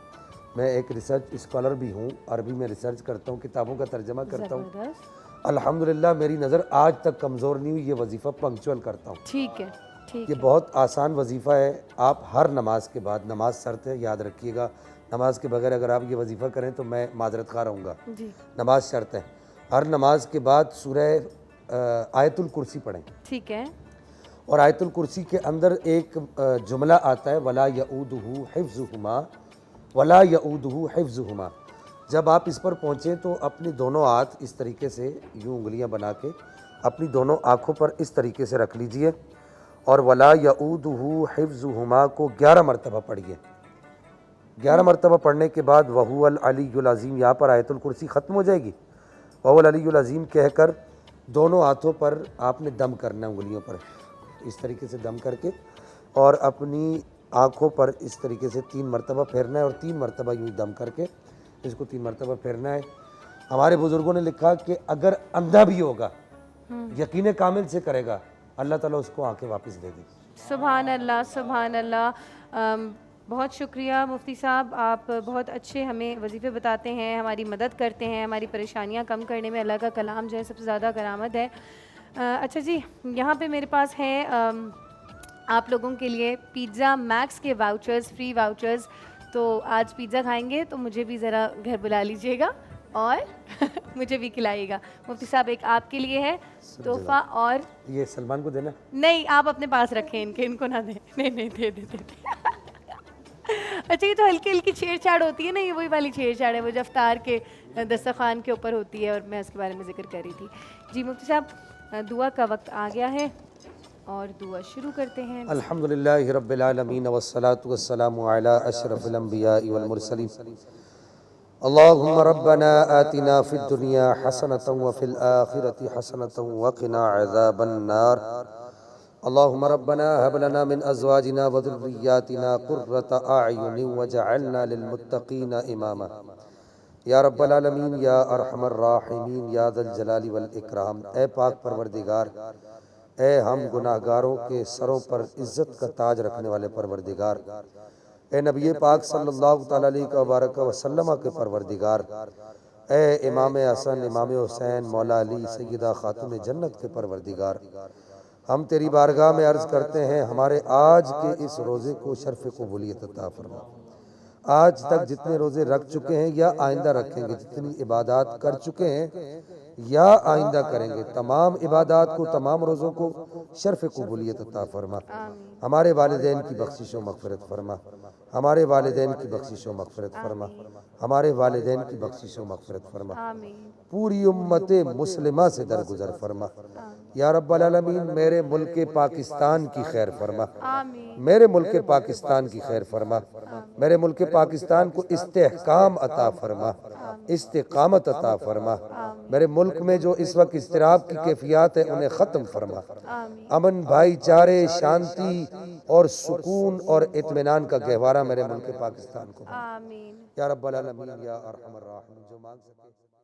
Speaker 7: मैं एक रिसर्च स्कॉलर भी हूँ, अरबी में रिसर्च करता हूँ, किताबों का तर्जमा करता हूँ। अल्हम्दुलिल्लाह मेरी नज़र आज तक कमज़ोर नहीं हुई। ये वजीफ़ा पंक्चुअल करता हूँ।
Speaker 3: ठीक है, ठीक
Speaker 7: ये
Speaker 3: है।
Speaker 7: बहुत आसान वजीफ़ा है। आप हर नमाज के बाद, नमाज शर्त है, याद रखिएगा, नमाज के बगैर अगर आप ये वजीफ़ा करें तो मैं माजरत खा रहूँगा। नमाज शर्त है। हर नमाज के बाद सूरह आयतुल कुर्सी पढ़ें।
Speaker 3: ठीक है।
Speaker 7: और आयतुल कुर्सी के अंदर एक जुमला आता है, वला यऊदुहु हिफ्ज़ुहुमा, वला यऊदुहु हिफ्ज़ुहुमा। जब आप इस पर पहुँचें तो अपने दोनों हाथ इस तरीके से यूँ उंगलियाँ बना के अपनी दोनों आँखों पर इस तरीके से रख लीजिए और वला यऊदुहु हिफ्ज़ुहुमा को 11 मरतबा पढ़िए। 11 मरतबा पढ़ने के बाद वहुवल अलीयुल अज़ीम, यहाँ पर आयतुल कुर्सी ख़त्म हो जाएगी। वहुवल अलीयुल अज़ीम कहकर दोनों हाथों पर आपने दम करना है, उंगलियों पर इस तरीके से दम करके, और अपनी आँखों पर इस तरीके से 3 मरतबा फेरना है और 3 मरतबा यूँ दम करके इसको 3 मरतबा फेरना है। हमारे बुज़ुर्गों ने लिखा कि अगर अंधा भी होगा, यकीन कामिल से करेगा, अल्लाह ताला उसको आंखें वापस दे देगी।
Speaker 3: सुभान अल्लाह, सुभान अल्लाह। बहुत शुक्रिया मुफ्ती साहब, आप बहुत अच्छे हमें वजीफ़े बताते हैं, हमारी मदद करते हैं, हमारी परेशानियां कम करने में अल्लाह का कलाम जो है सबसे ज़्यादा करामत है। अच्छा जी, यहाँ पे मेरे पास है आप लोगों के लिए पिज़्ज़ा मैक्स के वाउचर्स, फ्री वाउचर्स। तो आज पिज़्ज़ा खाएंगे तो मुझे भी ज़रा घर बुला लीजिएगा और मुझे भी खिलाइएगा। मुफ्ती साहब एक आपके लिए है तोहफा, और
Speaker 7: ये सलमान को देना।
Speaker 3: नहीं आप अपने पास रखें, इनको ना दें। नहीं नहीं दे दे। अच्छा ये तो हल्की हल्की छेड़छाड़ होती है ना, ये वही वाली छेड़छाड़ है वो जो अफ्तार के दस्तरखान के ऊपर होती है, और मैं उसके बारे में जिक्र कर रही थी। जी मुफ्ती साहब दुआ का वक्त आ गया है और दुआ शुरू करते हैं।
Speaker 7: अल्हम्दुलिल्लाहि रब्बिल आलमीन वस्सलातु वस्सलामु अला अशरफिल अंबियाइ वल मुरसलीन। अल्लाहुम्मा रब्बना आतिना फिद दुनिया हसनतन व फिल आखिरति हसनतन व क़िना अज़ाबन नार। अल्लाहुम्मा रब्बना हब लना मिन अज़वाजिना व ज़ुर्रिय्यातिना क़ुर्रता अअयुनिन वजअलना लिल मुत्तक़ीना इमामा। या रब्बल आलमीन या अरहमर राहिमीन या ज़ल जलाली वल इकराम। ए पाक परवरदिगार, ए हम गुनाहगारों के सरों पर इज़्ज़त का ताज रखने वाले परवरदिगार, ए नबी पाक सल्लल्लाहु तआला अलैहि वसल्लम के परवरदिगार, ए इमाम हसन, इमाम हुसैन, मौला अली, सैयदा खातून जन्नत के परवरदिगार, हम तेरी बारगाह में अर्ज़ करते हैं हमारे आज के इस रोज़े को शर्फ़ क़बूलियत अता फरमा। आज तक जितने रोज़े रख चुके हैं या आइंदा रखेंगे, जितनी इबादत कर चुके हैं या आइंदा करेंगे, तमाम इबादत को, तमाम रोज़ों को शर्फ़ क़बूलियत अता फरमा। हमारे वालिदैन की बख्शिश व मग़फ़िरत फरमा, हमारे वालिदैन की बख्शिश व मग़फ़िरत फरमा, हमारे वालिदैन की बख्शिश व मग़फ़िरत फरमा। पूरी उम्मत मुस्लिमा से दरगुजर फरमा। या रब्बल आलमीन मेरे मुल्क पाकिस्तान की खैर फरमा, मेरे मुल्क पाकिस्तान की खैर फरमा, मेरे मुल्क पाकिस्तान को इस्तेहकाम अता फरमा, इस्तिकामत अता फरमा। मेरे मुल्क में जो इस वक्त इस्तिराब की कैफियत है उन्हें ख़त्म फरमा। अमन, भाईचारे, शांति और सुकून और इत्मीनान का गहवारा मेरे मुल्क पाकिस्तान को। या रब्बल आलमीन या अरहमर राहिमीन। जो मांग सके